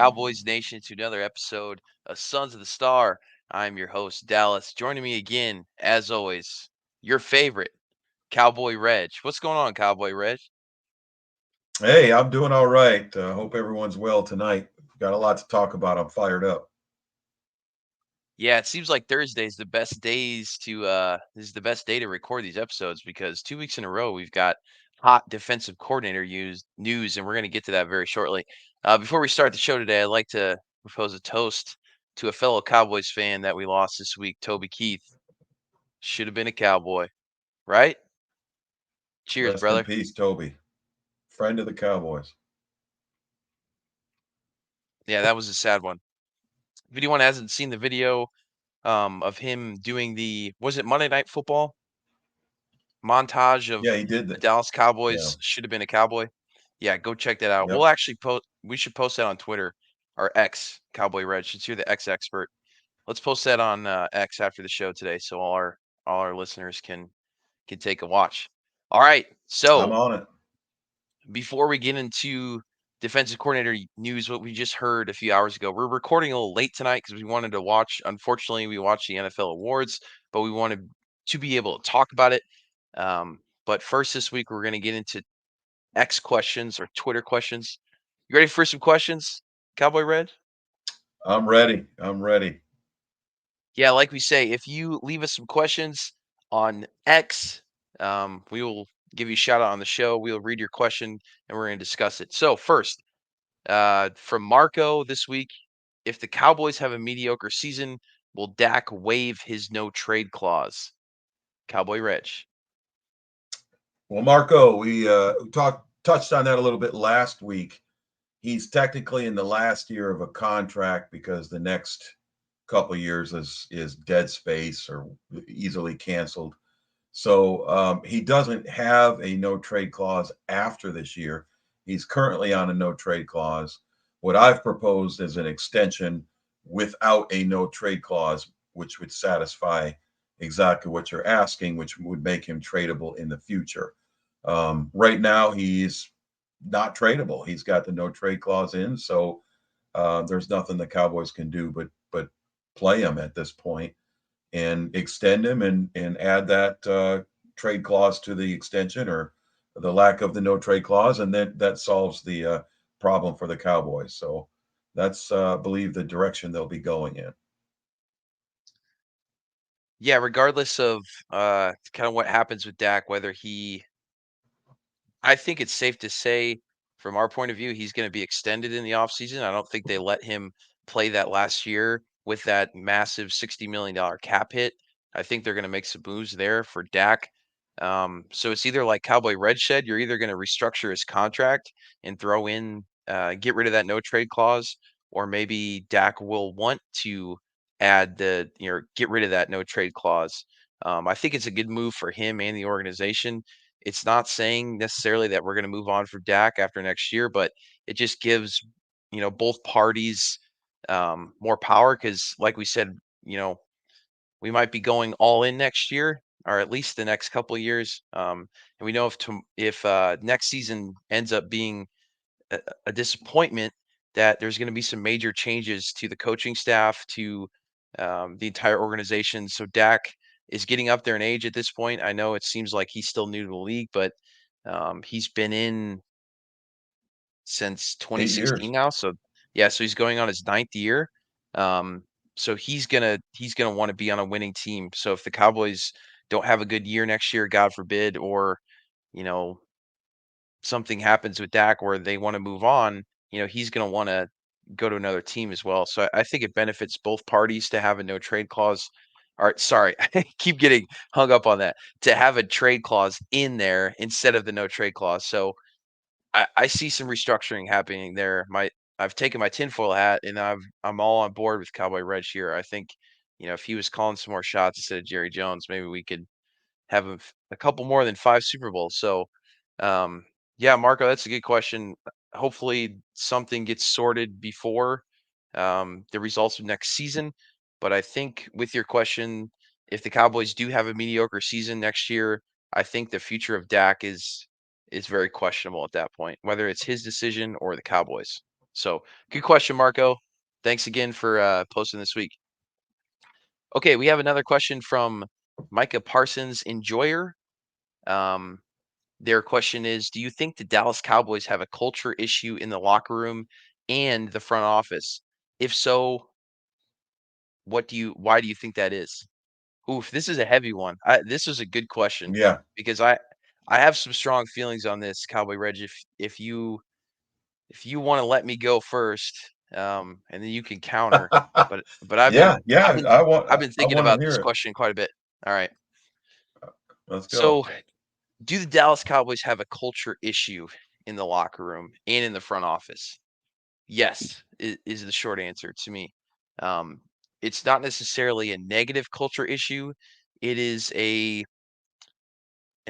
Cowboys Nation, to another episode of Sons of the Star. I'm your host, Dallas. Joining me again, as always, your favorite, Cowboy Reg. What's going on, Cowboy Reg? Hey, I'm doing all right. Hope everyone's well tonight. Got a lot to talk about. I'm fired up. Yeah, it seems like Thursday is the best days to is the best day to record these episodes because 2 weeks in a row we've got hot defensive coordinator news, and we're going to get to that very shortly. Before we start the show today, I'd like to propose a toast to a fellow Cowboys fan that we lost this week, Toby Keith. Should have been a Cowboy, right? Cheers, Rest in brother. peace, Toby, friend of the Cowboys. Yeah, that was a sad one. If anyone hasn't seen the video of him doing was it Monday Night Football montage of Yeah, he did the that. Dallas Yeah. Cowboys should have been a Cowboy? Yeah, go check that out. We'll Yep. actually we should post that on Twitter, our X Cowboy Red, since you're the X expert. Let's post that on X after the show today, so all our listeners can take a watch. All right, I'm so on it. before we get into defensive coordinator news, what we just heard a few hours ago, we're recording a little late tonight because we wanted to watch. Unfortunately, we watched the NFL awards, but we wanted to be able to talk about it. But first, this week we're going to get into X questions or Twitter questions. You ready for some questions, Cowboy Red? I'm ready. I'm ready. Yeah, like we say, if you leave us some questions on X, we will give you a shout out on the show. We'll read your question and we're going to discuss it. So first, from Marco this week, if the Cowboys have a mediocre season, will Dak waive his no trade clause? Cowboy Reg. Well, Marco, we talked touched on that a little bit last week. He's technically in the last year of a contract because the next couple of years is dead space or easily canceled. So he doesn't have a no trade clause after this year. He's currently on a no trade clause. What I've proposed is an extension without a no trade clause, which would satisfy exactly what you're asking, which would make him tradable in the future. Right now, he's not tradable. He's got the no trade clause in, so there's nothing the Cowboys can do but play him at this point and extend him and add that trade clause to the extension or the lack of the no trade clause, and then that solves the problem for the Cowboys. So that's I believe the direction they'll be going in. Yeah, regardless of kind of what happens with Dak, whether I think it's safe to say, from our point of view, he's going to be extended in the offseason. I don't think they let him play that last year with that massive $60 million cap hit. I think they're going to make some moves there for Dak. So it's either like Cowboy Red shed, you're either going to restructure his contract and throw in, get rid of that no trade clause, or maybe Dak will want to add get rid of that no trade clause. I think it's a good move for him and the organization. It's not saying necessarily that we're going to move on for Dak after next year, but it just gives both parties more power because, like we said, you know we might be going all in next year, or at least the next couple of years. And we know if next season ends up being a disappointment, that there's going to be some major changes to the coaching staff, to the entire organization. So Dak is getting up there in age at this point. I know it seems like he's still new to the league, but he's been in since 8 years. 2016 now. So yeah, so he's going on his ninth year. Um, so he's gonna want to be on a winning team. So if the Cowboys don't have a good year next year, God forbid, or you know something happens with Dak where they want to move on, he's going to want to go to another team as well. So I think it benefits both parties to have a no trade clause. All right, sorry, I keep getting hung up on that. To have a trade clause in there instead of the no trade clause. So I see some restructuring happening there. I've taken my tinfoil hat and I'm all on board with Cowboy Red here. I think, if he was calling some more shots instead of Jerry Jones, maybe we could have a couple more than 5 Super Bowls. So, um, yeah, Marco, that's a good question. Hopefully, something gets sorted before the results of next season. But I think with your question, if the Cowboys do have a mediocre season next year, I think the future of Dak is very questionable at that point, whether it's his decision or the Cowboys. So good question, Marco. Thanks again for posting this week. Okay, we have another question from Micah Parsons Enjoyer. Um, their question is, do you think the Dallas Cowboys have a culture issue in the locker room and the front office? If so, why do you think that is? Oof, this is a heavy one. This is a good question Yeah. because I have some strong feelings on this, Cowboy Reg. If you want to let me go first, and then you can counter. But Yeah, I've yeah. been I've been I thinking want to about this hear it. question quite a bit. All right. Let's go. So, do the Dallas Cowboys have a culture issue in the locker room and in the front office? Yes, is the short answer to me. Um, it's not necessarily a negative culture issue. It is an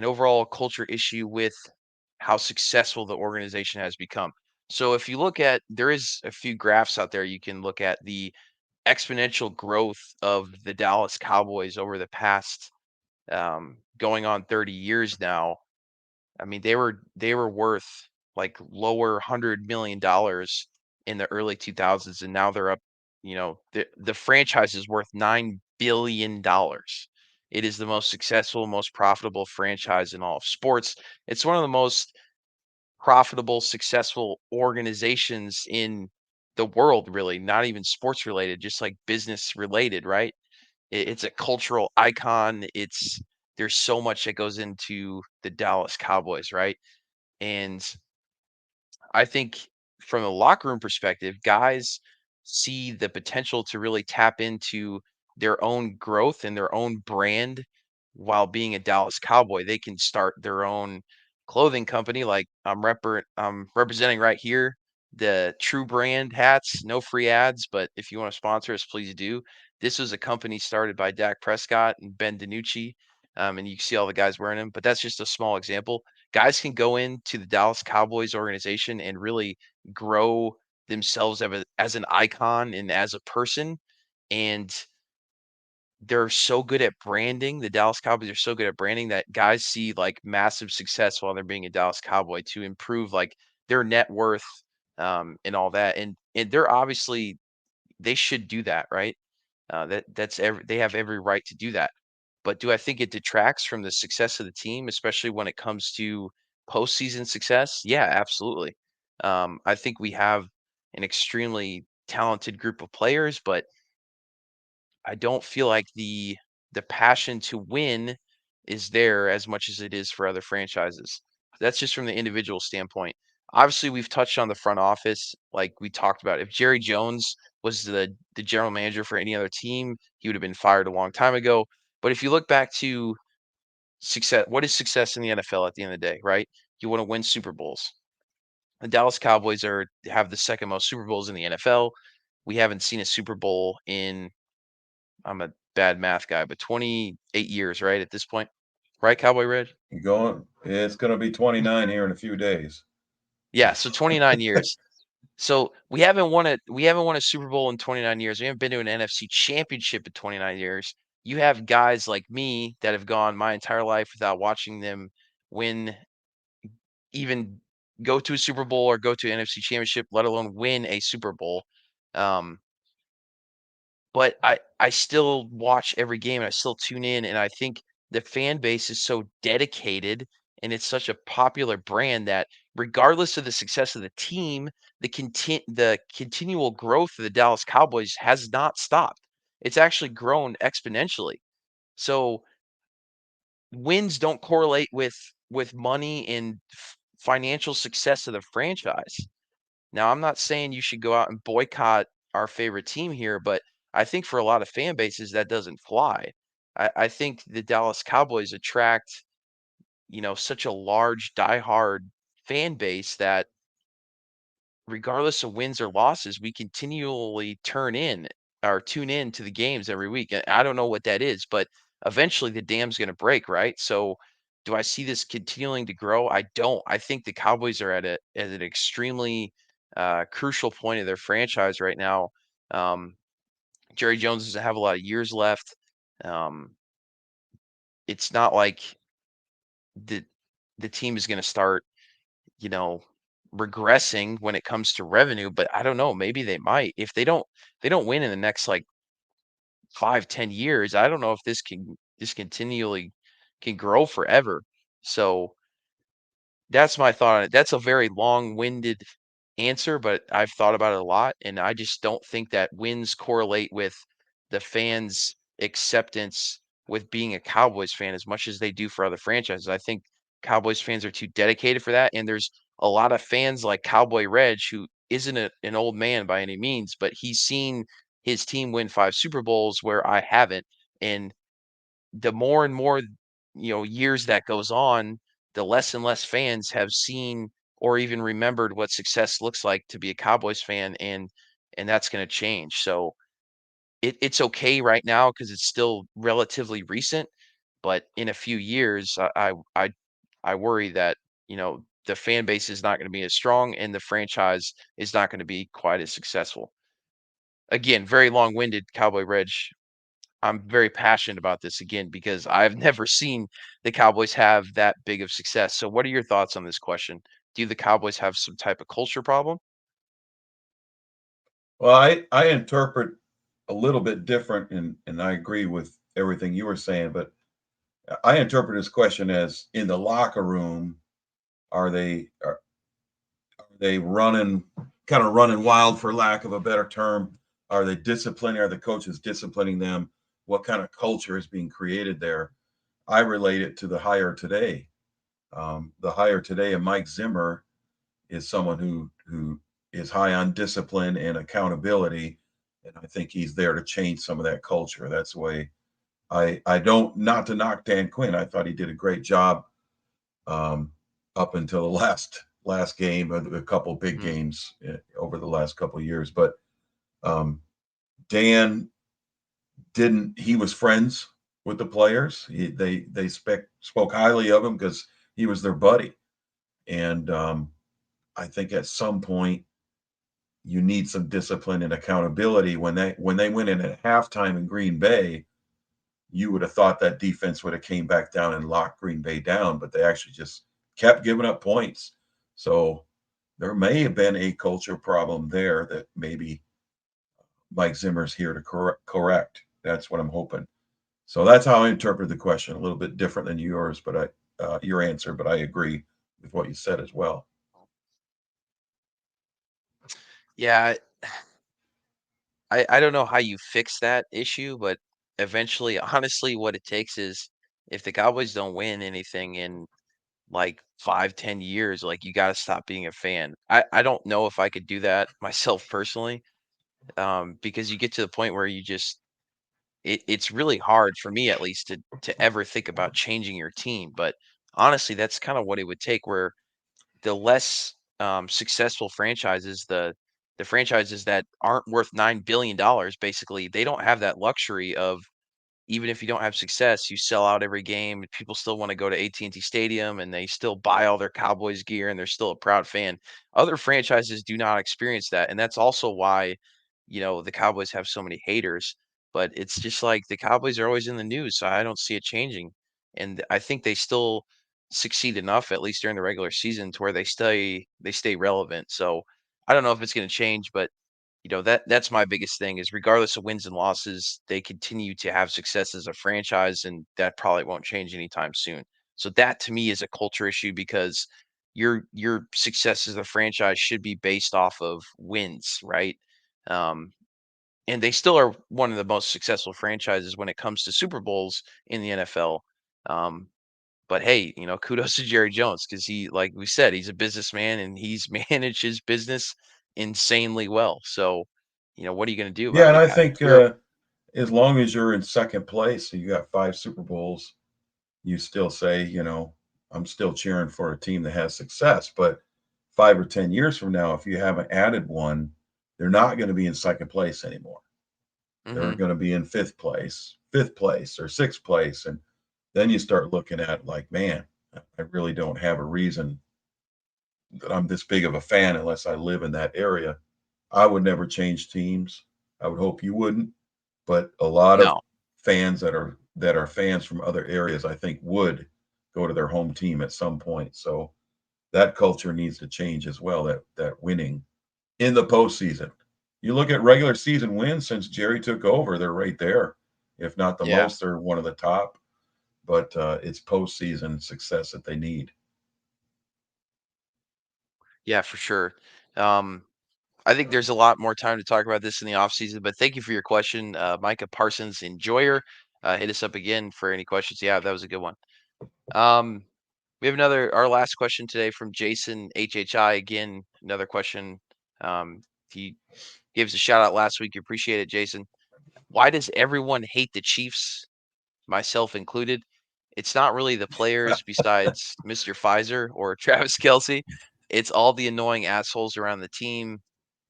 overall culture issue with how successful the organization has become. So if you look at, there is a few graphs out there you can look at the exponential growth of the Dallas Cowboys over the past going on 30 years now. I mean, they were worth like lower $100 million in the early 2000s, and now they're up. The franchise is worth $9 billion. It is the most successful, most profitable franchise in all of sports. It's one of the most profitable, successful organizations in the world, really. Not even sports related, just like business related, right? It's a cultural icon. There's so much that goes into the Dallas Cowboys, right? And I think from a locker room perspective, guys see the potential to really tap into their own growth and their own brand while being a Dallas Cowboy. They can start their own clothing company, like I'm representing right here, the True Brand hats. No free ads, but if you want to sponsor us, please do. This was a company started by Dak Prescott and Ben DiNucci, and you can see all the guys wearing them. But that's just a small example. Guys can go into the Dallas Cowboys organization and really grow themselves as an icon and as a person. And they're so good at branding. The Dallas Cowboys are so good at branding that guys see like massive success while they're being a Dallas Cowboy to improve like their net worth, and all that. And they're obviously, they should do that, right? They have every right to do that. But do I think it detracts from the success of the team, especially when it comes to postseason success? Yeah, absolutely. I think we have an extremely talented group of players, but I don't feel like the passion to win is there as much as it is for other franchises. That's just from the individual standpoint. Obviously, we've touched on the front office, like we talked about. If Jerry Jones was the general manager for any other team, he would have been fired a long time ago. But if you look back to success, what is success in the NFL at the end of the day, right? You want to win Super Bowls. The Dallas Cowboys have the second most Super Bowls in the NFL. We haven't seen a Super Bowl in, I'm a bad math guy, but 28 years, right, at this point? Right, Cowboy Red? You going? It's going to be 29 here in a few days. Yeah, so 29 years. So we haven't won a Super Bowl in 29 years. We haven't been to an NFC championship in 29 years. You have guys like me that have gone my entire life without watching them win, even go to a Super Bowl or go to an NFC championship, let alone win a Super Bowl. Um, but I still watch every game and I still tune in, and I think the fan base is so dedicated and it's such a popular brand that regardless of the success of the team, the continual growth of the Dallas Cowboys has not stopped. It's actually grown exponentially. So wins don't correlate with money and financial success of the franchise. Now, I'm not saying you should go out and boycott our favorite team here, but I think for a lot of fan bases that doesn't fly. I think the Dallas Cowboys attract, such a large diehard fan base that regardless of wins or losses, we continually tune in to the games every week. And I don't know what that is, but eventually the dam's going to break, right? So, do I see this continuing to grow? I don't. I think the Cowboys are at an extremely crucial point of their franchise right now. Um, Jerry Jones doesn't have a lot of years left. Um, it's not like the the team is going to start, you know, regressing when it comes to revenue, but I don't know, maybe they might. If they don't win in the next like 5, 10 years, I don't know if this continually can grow forever. So that's my thought on it. That's a very long-winded answer, but I've thought about it a lot, and I just don't think that wins correlate with the fans' acceptance with being a Cowboys fan as much as they do for other franchises. I think Cowboys fans are too dedicated for that, and there's a lot of fans like Cowboy Reg who isn't an old man by any means, but he's seen his team win 5 Super Bowls where I haven't, and the more and more, years that goes on, the less and less fans have seen or even remembered what success looks like to be a Cowboys fan, and that's going to change. So it's okay right now because it's still relatively recent, but in a few years, I worry that the fan base is not going to be as strong and the franchise is not going to be quite as successful. Again, very long-winded, Cowboy Reg. I'm very passionate about this again because I've never seen the Cowboys have that big of success. So what are your thoughts on this question? Do the Cowboys have some type of culture problem? Well, I interpret a little bit different, and I agree with everything you were saying, but I interpret this question as in the locker room, are they are they running kind of running wild for lack of a better term? Are they disciplining? Are the coaches disciplining them? What kind of culture is being created there? I relate it to the hire today. The hire today of Mike Zimmer is someone who is high on discipline and accountability, and I think he's there to change some of that culture. That's the way I don't, not to knock Dan Quinn. I thought he did a great job um, up until the last game, a couple big Mhm. games over the last couple of years. But um, Dan didn't. He was friends with the players. They spoke highly of him because he was their buddy. And I think at some point you need some discipline and accountability. When they went in at halftime in Green Bay, you would have thought that defense would have came back down and locked Green Bay down, but they actually just kept giving up points. So there may have been a culture problem there that maybe Mike Zimmer's here to correct. That's what I'm hoping. So that's how I interpret the question. A little bit different than yours, but your answer, but I agree with what you said as well. Yeah, I don't know how you fix that issue, but eventually, honestly, what it takes is if the Cowboys don't win anything in like 5, 10 years, like you got to stop being a fan. I don't know if I could do that myself personally, because you get to the point where it's really hard for me at least to ever think about changing your team. But honestly, that's kind of what it would take. Where the less successful franchises, the franchises that aren't worth $9 billion, basically, they don't have that luxury of even if you don't have success, you sell out every game. People still want to go to AT&T Stadium and they still buy all their Cowboys gear and they're still a proud fan. Other franchises do not experience that. And that's also why, the Cowboys have so many haters. But it's just like the Cowboys are always in the news, so I don't see it changing. And I think they still succeed enough, at least during the regular season, to where they stay relevant. So I don't know if it's going to change, but that's my biggest thing is regardless of wins and losses, they continue to have success as a franchise, and that probably won't change anytime soon. So that to me is a culture issue because your success as a franchise should be based off of wins, right? Um, and they still are one of the most successful franchises when it comes to Super Bowls in the NFL. Um, but hey, kudos to Jerry Jones because like we said, he's a businessman and he's managed his business insanely well. So, what are you going to do Yeah, about and it? I think We're as long as you're in second place, so you got 5 Super Bowls, you still say, I'm still cheering for a team that has success. But 5 or 10 years from now, if you haven't added one, they're not going to be in second place anymore. They're hmm going to be in fifth place, or sixth place. And then you start looking at like, man, I really don't have a reason that I'm this big of a fan unless I live in that area. I would never change teams. I would hope you wouldn't, but a lot of no, fans that are fans from other areas, I think, would go to their home team at some point. So that culture needs to change as well. That winning in the postseason. You look at regular season wins since Jerry took over; they're right there. If not the Yeah. most, they're one of the top. But it's postseason success that they need. Yeah, for sure. Um, I think there's a lot more time to talk about this in the offseason, but thank you for your question, Micah Parsons, enjoyer. Hit us up again for any questions. Yeah, that was a good one. Um, we have our last question today from Jason HHI. Again, another question. He gives a shout out last week. You appreciate it, Jason. Why does everyone hate the Chiefs, myself included? It's not really the players besides Mr. Pfizer or Travis Kelsey. It's all the annoying assholes around the team.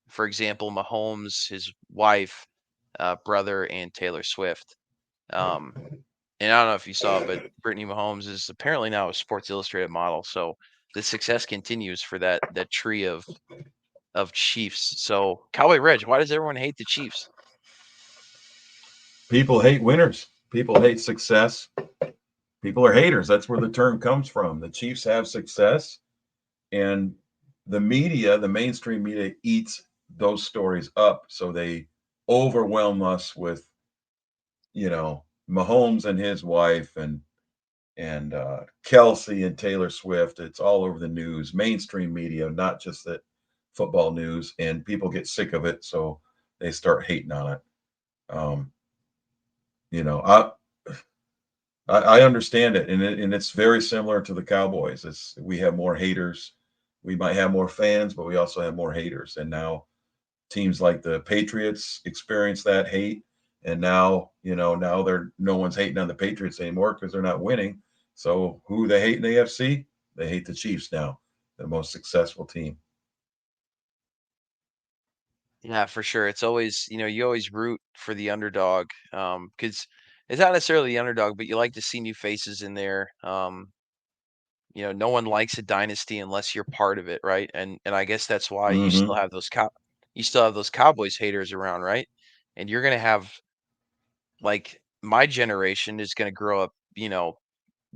For example, Mahomes, his wife, brother, and Taylor Swift. Um, and I don't know if you saw, but Brittany Mahomes is apparently now a Sports Illustrated model. So the success continues for that tree of Chiefs. So Cowboy Reg, why does everyone hate the Chiefs? People hate winners. People hate success. People are haters. That's where the term comes from. The Chiefs have success, and the media, the mainstream media, eats those stories up. So they overwhelm us with, Mahomes and his wife and Kelsey and Taylor Swift. It's all over the news, mainstream media, not just the football news, and people get sick of it, so they start hating on it. Um, you know, I I understand it, and it's very similar to the Cowboys. We have more haters. We might have more fans, but we also have more haters. And now teams like the Patriots experience that hate, and now they're no one's hating on the Patriots anymore because they're not winning. So who they hate in the AFC? They hate the Chiefs now, the most successful team. Yeah, for sure. It's always, you always root for the underdog, because it's not necessarily the underdog, but you like to see new faces in there. No one likes a dynasty unless you're part of it, right? And I guess that's why Hmm. you still have those Cowboys haters around, right? And you're gonna have like my generation is gonna grow up,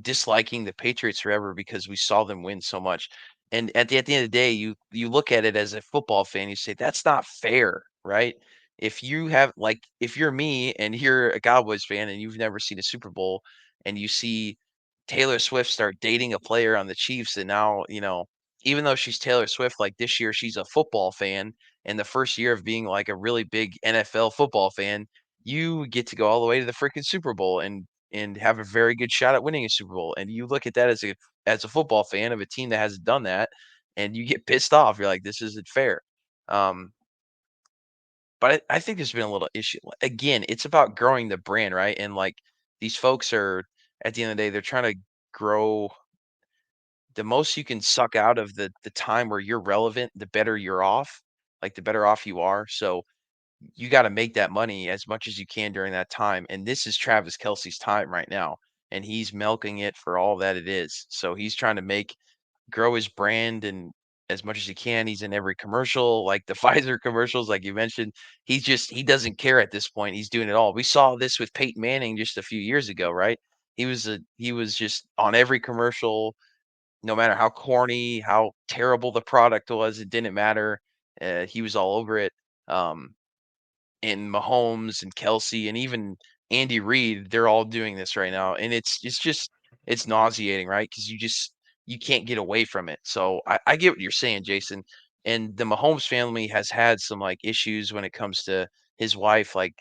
disliking the Patriots forever because we saw them win so much. And at the end of the day, you look at it as a football fan, you say that's not fair, right? If you're me and you're a Cowboys fan and you've never seen a Super Bowl and you see Taylor Swift start dating a player on the Chiefs and now, even though she's Taylor Swift, like this year she's a football fan and the first year of being like a really big NFL football fan, you get to go all the way to the freaking Super Bowl and have a very good shot at winning a Super Bowl. And you look at that as a football fan of a team that hasn't done that, and you get pissed off. You're like, this isn't fair. Um, but I think there's been a little issue. Again, it's about growing the brand, right? And like these folks are at the end of the day, they're trying to grow the most you can suck out of the time where you're relevant, the better you're off, like the better off you are. So you got to make that money as much as you can during that time. And this is Travis Kelsey's time right now. And he's milking it for all that it is. So he's trying to grow his brand and as much as he can. He's in every commercial, like the Pfizer commercials, like you mentioned. He doesn't care at this point. He's doing it all. We saw this with Peyton Manning just a few years ago, right? He was just on every commercial, no matter how corny, how terrible the product was, it didn't matter. He was all over it. Um, and Mahomes and Kelsey and even Andy Reid, they're all doing this right now, and it's nauseating, right? Because you can't get away from it. So I get what you're saying, Jason. And the Mahomes family has had some like issues when it comes to his wife, like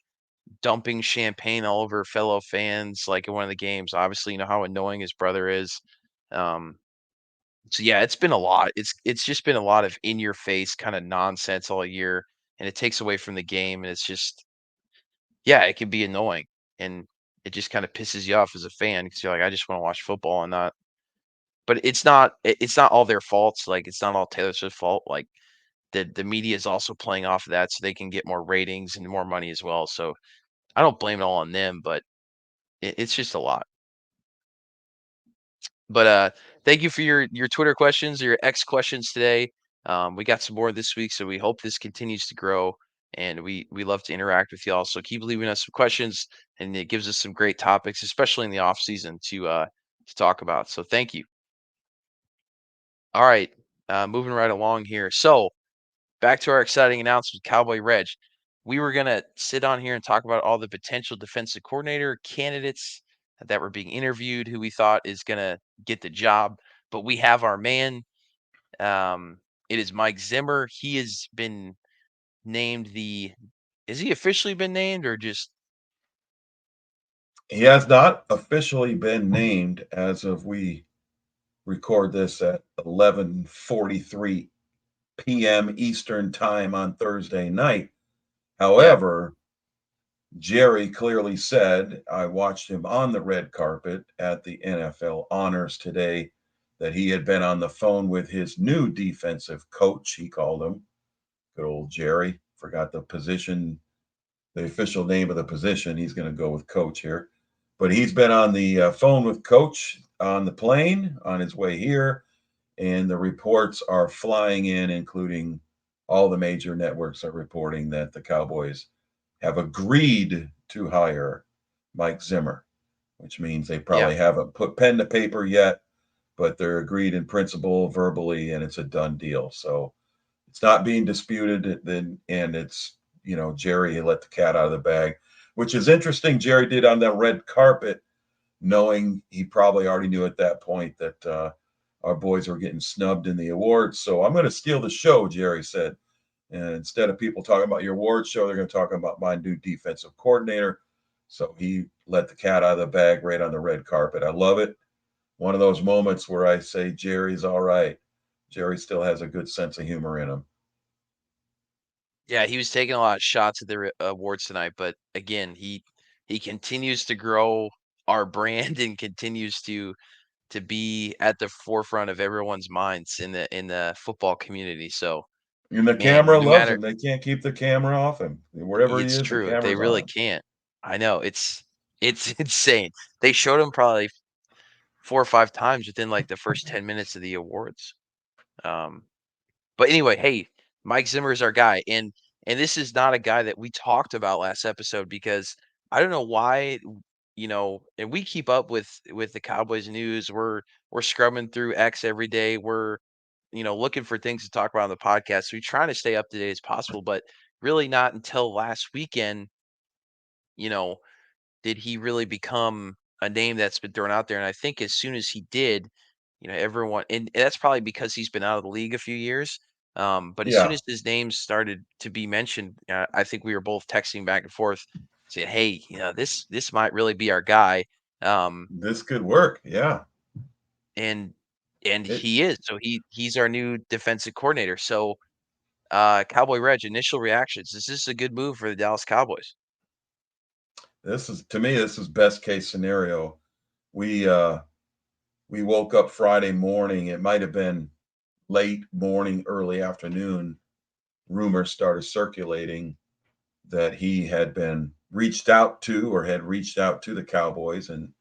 dumping champagne all over fellow fans, like in one of the games. Obviously, you know how annoying his brother is. Um, so yeah, it's been a lot. It's just been a lot of in your face kind of nonsense all year, and it takes away from the game, and it's just yeah, it can be annoying, and it just kinda pisses you off as a fan because 'cause you're like, "I just wanna watch football and not." But it's not all their faults, like, it's not all Taylor Swift's fault, like, the media is also playing off of that so they can get more ratings and more money as well, so I don't blame it all on them, but it's just a lot. But, thank you for your Twitter questions, your X questions today. We got some more this week, so we hope this continues to grow, and we love to interact with y'all. So keep leaving us some questions, and it gives us some great topics, especially in the off season to talk about. So thank you. All right, moving right along here. So back to our exciting announcement, Cowboy Reg. We were gonna sit on here and talk about all the potential defensive coordinator candidates that were being interviewed, who we thought is gonna get the job. But we have our man. Um, it is Mike Zimmer. He has been named the. Is he officially been named or just? He has not officially been named as of we record this at 11:43 p.m. Eastern time on Thursday night. Yeah, However, Jerry clearly said, I watched him on the red carpet at the NFL honors today, that he had been on the phone with his new defensive coach, he called him. Good old Jerry. Forgot the position, the official name of the position. He's going to go with coach here. But he's been on the phone with coach on the plane on his way here. And the reports are flying in, including all the major networks are reporting that the Cowboys have agreed to hire Mike Zimmer, which means they yeah, probably haven't put pen to paper yet, but they're agreed in principle verbally, and it's a done deal. So it's not being disputed. Then, and it's, Jerry let the cat out of the bag, which is interesting. Jerry did on that red carpet, knowing he probably already knew at that point that our boys were getting snubbed in the awards. So I'm going to steal the show, Jerry said. And instead of people talking about your awards show, they're going to talk about my new defensive coordinator. So he let the cat out of the bag right on the red carpet. I love it. One of those moments where I say, Jerry's all right. Jerry still has a good sense of humor in him. yeah. He was taking a lot of shots at the awards tonight, but again, he continues to grow our brand and continues to be at the forefront of everyone's minds in the football community. So, And the man, camera no loves matter him. They can't keep the camera off him. Wherever he it's is, the true. They camera's really on. can't. I know it's insane. They showed him probably 4 or 5 times within like the first 10 minutes of the awards. Um, but anyway, hey, Mike Zimmer is our guy, and this is not a guy that we talked about last episode because I don't know why, and we keep up with the Cowboys news. We're scrubbing through X every day. We're looking for things to talk about on the podcast. So we try to stay up to date as possible, but really not until last weekend, you know, did he really become a name that's been thrown out there. And I think as soon as he did, everyone, and that's probably because he's been out of the league a few years. But as soon Yeah, as his name started to be mentioned, I think we were both texting back and forth, saying, "Hey, this might really be our guy." Um, this could work. Yeah. and and It, he is. So he's our new defensive coordinator. So Cowboy Reg, initial reactions. Is this a good move for the Dallas Cowboys? this is, to me, this is best case scenario. We uh we woke up Friday morning. It might have been late morning, early afternoon. Rumors started circulating that he had been reached out to or had reached out to the Cowboys, and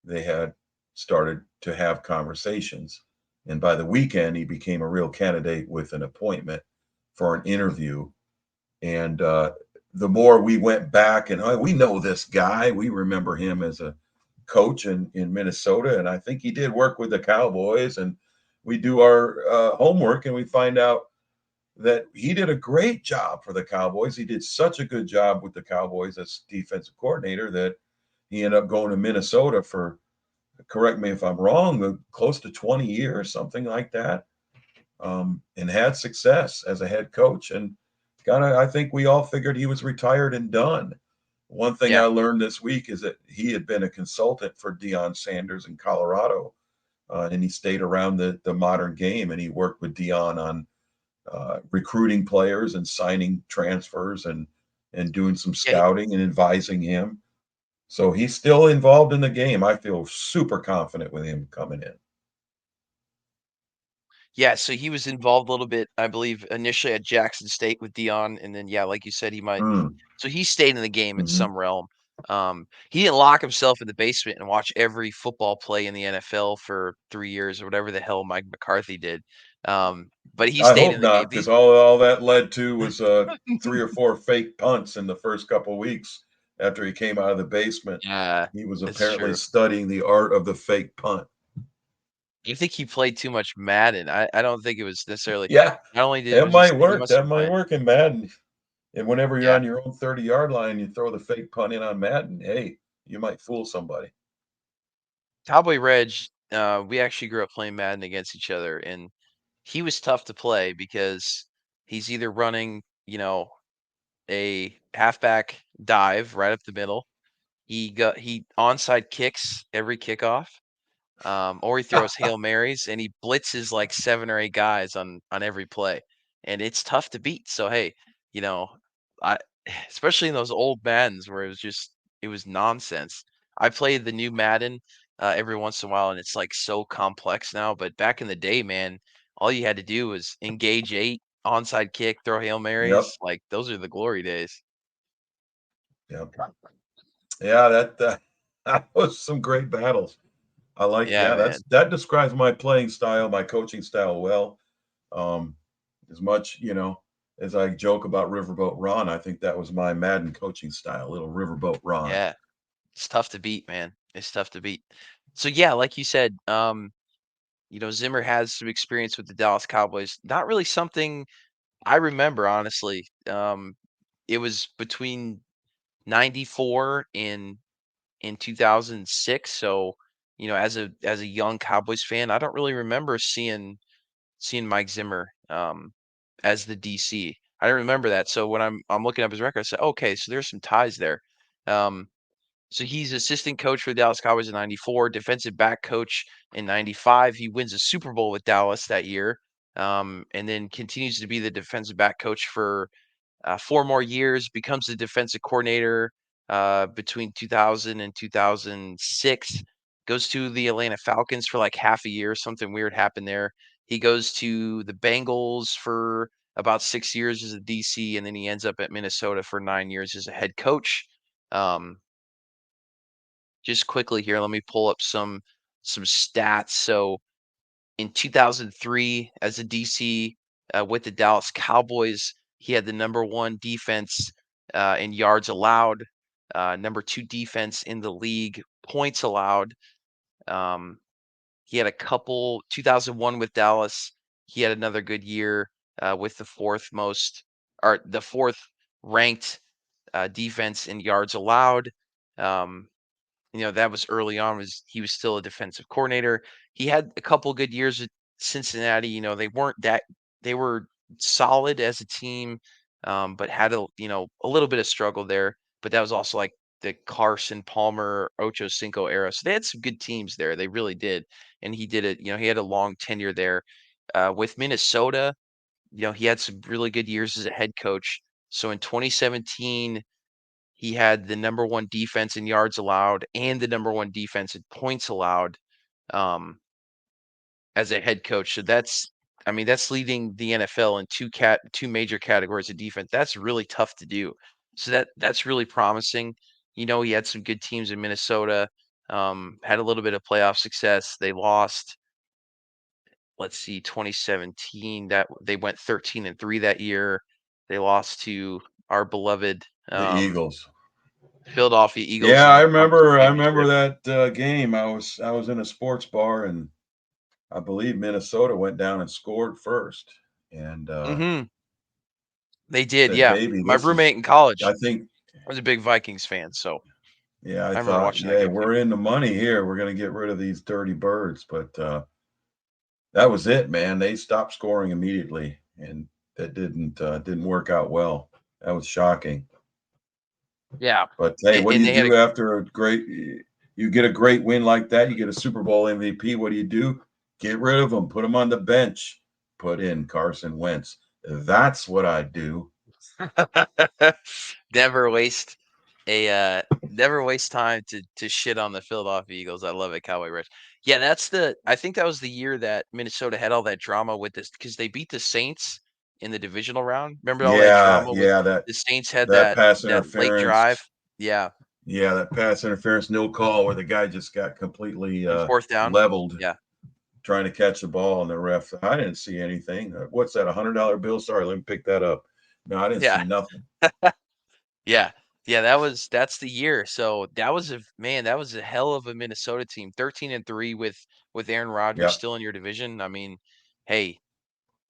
they had started to have conversations. And by the weekend, he became a real candidate with an appointment for an interview. And the more we went back, and we know this guy, we remember him as a coach in Minnesota, and I think he did work with the Cowboys. And we do our homework, and we find out that he did a great job for the Cowboys. He did such a good job with the Cowboys as defensive coordinator that he ended up going to Minnesota for, correct me if I'm wrong, close to 20 years, something like that, and had success as a head coach. And I think we all figured he was retired and done. One thing I Yeah. learned this week is that he had been a consultant for Deion Sanders in Colorado, and he stayed around the modern game, and he worked with Deion on recruiting players and signing transfers and doing some Yeah. scouting and advising him. So he's still involved in the game. I feel super confident with him coming in. Yeah, so he was involved a little bit, I believe, initially at Jackson State with Dion, and then yeah, like you said, he might. Mm, So he stayed in the game in hmm some realm. He didn't lock himself in the basement and watch every football play in the NFL for 3 years or whatever the hell Mike McCarthy did. But he I stayed hope in the game. not, because all that led to was 3 or 4 fake punts in the first couple of weeks after he came out of the basement. Yeah, He was it's apparently true. studying the art of the fake punt. I think he played too much Madden. I don't think it was necessarily. Yeah, Not only did that was might he work. must That have might played. work in Madden. And whenever you're Yeah, on your own 30-yard line, you throw the fake punt in on Madden. Hey, you might fool somebody. Cowboy Reg. We actually grew up playing Madden against each other, and he was tough to play because he's either running, a halfback dive right up the middle. He onside kicks every kickoff, or he throws Hail Marys and he blitzes like 7 or 8 guys on every play, and it's tough to beat. So, hey, you know, I especially in those old Maddens where it was nonsense. I played the new Madden, every once in a while, and it's, like, so complex now, but back in the day, man, all you had to do was engage 8, onside kick, throw Hail Yep. Marys, like, those are the glory days. Yep. Yeah, that was some great battles. Yeah, Yeah, man. that describes my playing style, my coaching style well. Um, as much, as I joke about Riverboat Ron, I think that was my Madden coaching style, little Riverboat Ron. Yeah. It's tough to beat, man. It's tough to beat. So, yeah, like you said, Zimmer has some experience with the Dallas Cowboys. Not really something I remember, honestly. It was between 94 and in 2006. So, as a young Cowboys fan, I don't really remember seeing Mike Zimmer as the DC. I don't remember that. So when I'm looking up his record, I said, okay, so there's some ties there. Um, so he's assistant coach for the Dallas Cowboys in 94, defensive back coach in 95. He wins a Super Bowl with Dallas that year, and then continues to be the defensive back coach for 4 more years, becomes the defensive coordinator between 2000 and 2006, goes to the Atlanta Falcons for like half a year. Something weird happened there. He goes to the Bengals for about 6 years as a DC, and then he ends up at Minnesota for 9 years as a head coach. Um, just quickly here, let me pull up some stats. So in 2003, as a DC with the Dallas Cowboys, he had the number one defense in yards allowed, number two defense in the league, points allowed. Um, he had a couple 2001 with Dallas. He had another good year with the fourth ranked defense in yards allowed. Um, that was early on. Was He was still a defensive coordinator. He had a couple good years at Cincinnati. They were solid as a team, but had a little bit of struggle there. But that was also like the Carson Palmer Ocho Cinco era. So they had some good teams there. They really did. And he did it. He had a long tenure there with Minnesota. He had some really good years as a head coach. So in 2017, he had the number one defense in yards allowed and the number one defense in points allowed, um, as a head coach. So that's leading the NFL in two major categories of defense. That's really tough to do. So that's really promising. He had some good teams in Minnesota. Had a little bit of playoff success. They lost, let's see, 2017. That they went 13-3 that year. They lost to our beloved The Eagles. Philadelphia Eagles Yeah, in I the conference remember. I remember championship. that game. I was in a sports bar, and I believe Minnesota went down and scored first, and Mhm. They did, said, yeah. "Baby, My this is." roommate in college I think. was a big Vikings fan, so Yeah, I I remember thought, watching that yeah, game too. we're in the money here. We're going to get rid of these dirty birds, but that was it, man. They stopped scoring immediately, and that didn't work out well. That was shocking. Yeah, But hey, what do and you they had a do after you get a great win like that? You get a Super Bowl MVP. What do? Get rid of them, put them on the bench, put in Carson Wentz. That's what I do. never waste never waste time to shit on the Philadelphia Eagles. I love it, Cowboy Rich. Yeah, I think that was the year that Minnesota had all that drama with this because they beat the Saints in the divisional round. Remember all that Yeah, drama with yeah, that the Saints had that pass that late drive? interference. Yeah, Yeah, that pass interference, no call, where the guy just got completely on fourth down. leveled Yeah. trying to catch the ball, and the ref. I didn't see anything. What's that? $100 bill? Sorry, let me pick that up. No, I didn't Yeah. see nothing. Yeah. Yeah, that's the year. So that was a hell of a Minnesota team. 13-3 with Aaron Rodgers Yeah. still in your division. I mean, hey,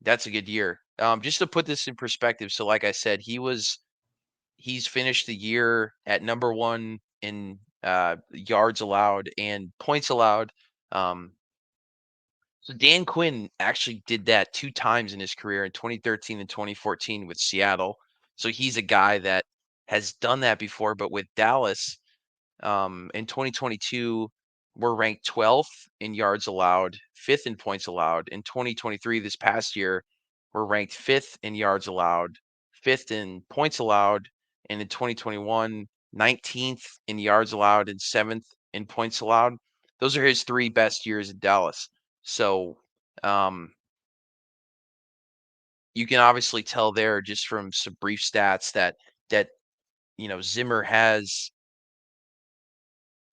that's a good year. Just to put this in perspective, so like I said, he's finished the year at number one in yards allowed and points allowed. Um, so Dan Quinn actually did that 2 times in his career in 2013 and 2014 with Seattle. So he's a guy that has done that before, but with Dallas, in 2022, we're ranked 12th in yards allowed, 5th in points allowed. In 2023, this past year, we're ranked 5th in yards allowed, 5th in points allowed, and in 2021, 19th in yards allowed and 7th in points allowed. Those are his 3 best years in Dallas. So, um, you can obviously tell there just from some brief stats that Zimmer has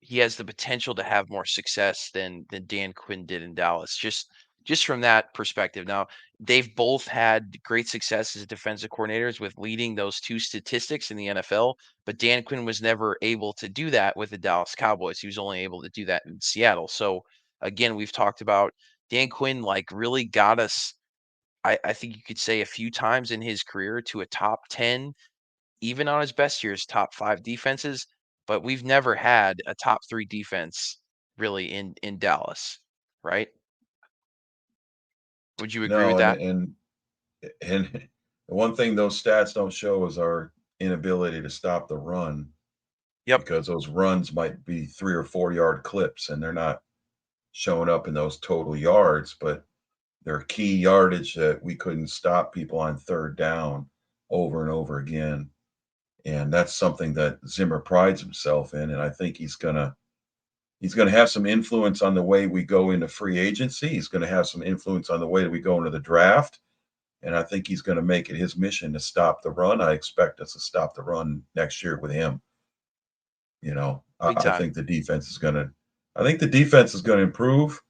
he has the potential to have more success than Dan Quinn did in Dallas. Just from that perspective. Now, they've both had great success as defensive coordinators with leading those two statistics in the NFL, but Dan Quinn was never able to do that with the Dallas Cowboys. He was only able to do that in Seattle. So again, we've talked about Dan Quinn like really got us I think you could say a few times in his career to a top 10, even on his best years, top 5 defenses, but we've never had a top 3 defense really in Dallas, right? Would you agree with No, that? and the one thing those stats don't show is our inability to stop the run Yep. because those runs might be 3 or 4 yard clips and they're not showing up in those total yards, but they're key yardage that we couldn't stop people on third down over and over again. And that's something that Zimmer prides himself in. And I think he's gonna have some influence on the way we go into free agency. He's gonna have some influence on the way that we go into the draft. And I think he's going to make it his mission to stop the run. I expect us to stop the run next year with him. Big I time. think the defense is going to, I think the defense is going to improve,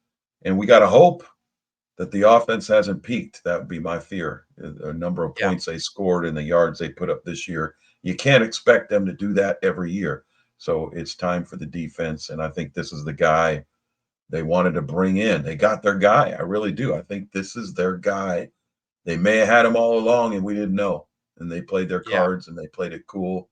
and we got to hope that the offense hasn't peaked. That would be my fear. The number of Yeah. points they scored and the yards they put up this year, you can't expect them to do that every year. So it's time for the defense, and I think this is the guy they wanted to bring in. They got their guy. I really do. I think this is their guy. They may have had him all along and we didn't know. And they played their Yeah. cards and they played it cool.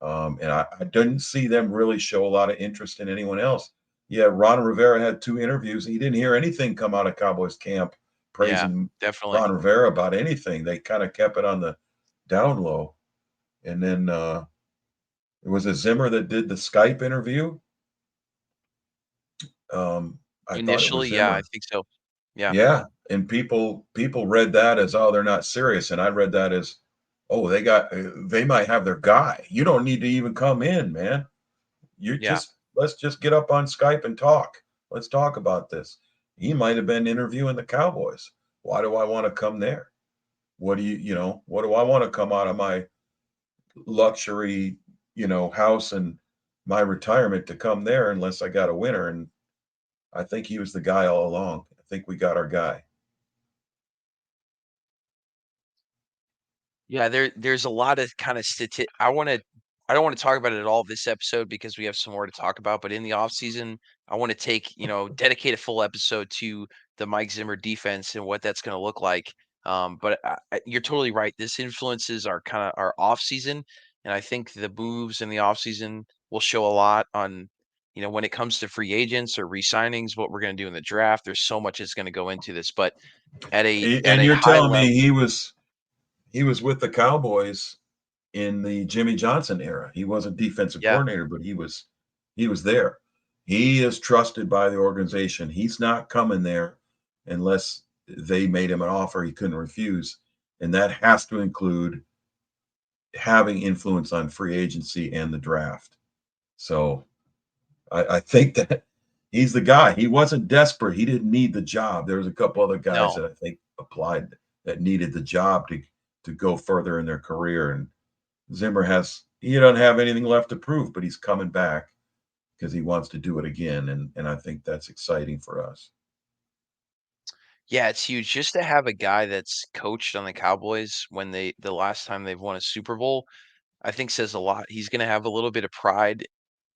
And I didn't see them really show a lot of interest in anyone else. Yeah, Ron Rivera had 2 interviews. He didn't hear anything come out of Cowboys camp Yeah. praising Definitely. Ron Rivera about anything. They kind of kept it on the down low. And then it was a Zimmer that did the Skype interview. I thought it was Initially, yeah, I Zimmer. think so. Yeah. Yeah, and people read that as, "Oh, they're not serious," and I read that as, "Oh, they might have their guy. You don't need to even come in, man. You Yeah. just let's just get up on Skype and talk. Let's talk about this." He might have been interviewing the Cowboys. Why do I want to come there? What do I want to come out of my luxury, house and my retirement to come there unless I got a winner? And I think he was the guy all along. I think we got our guy. Yeah, there's a lot of kind of I don't want to talk about it at all this episode because we have some more to talk about, but in the off season, I want to dedicate a full episode to the Mike Zimmer defense and what that's going to look like. But you're totally right. This influences our kind of our off season, and I think the moves in the off season will show a lot on, when it comes to free agents or re-signings, what we're going to do in the draft. There's so much that's going to go into this, but at And a you're high telling me level, he was with the Cowboys in the Jimmy Johnson era. He wasn't defensive yeah, coordinator, but he was there. He is trusted by the organization. He's not coming there unless they made him an offer he couldn't refuse, and that has to include having influence on free agency and the draft. So I think that he's the guy. He wasn't desperate. He didn't need the job. There was a couple other guys no. that I think applied that needed the job to go further in their career. And Zimmer he doesn't have anything left to prove, but he's coming back because he wants to do it again. And I think that's exciting for us. Yeah, it's huge just to have a guy that's coached on the Cowboys when the last time they've won a Super Bowl. I think says a lot. He's gonna have a little bit of pride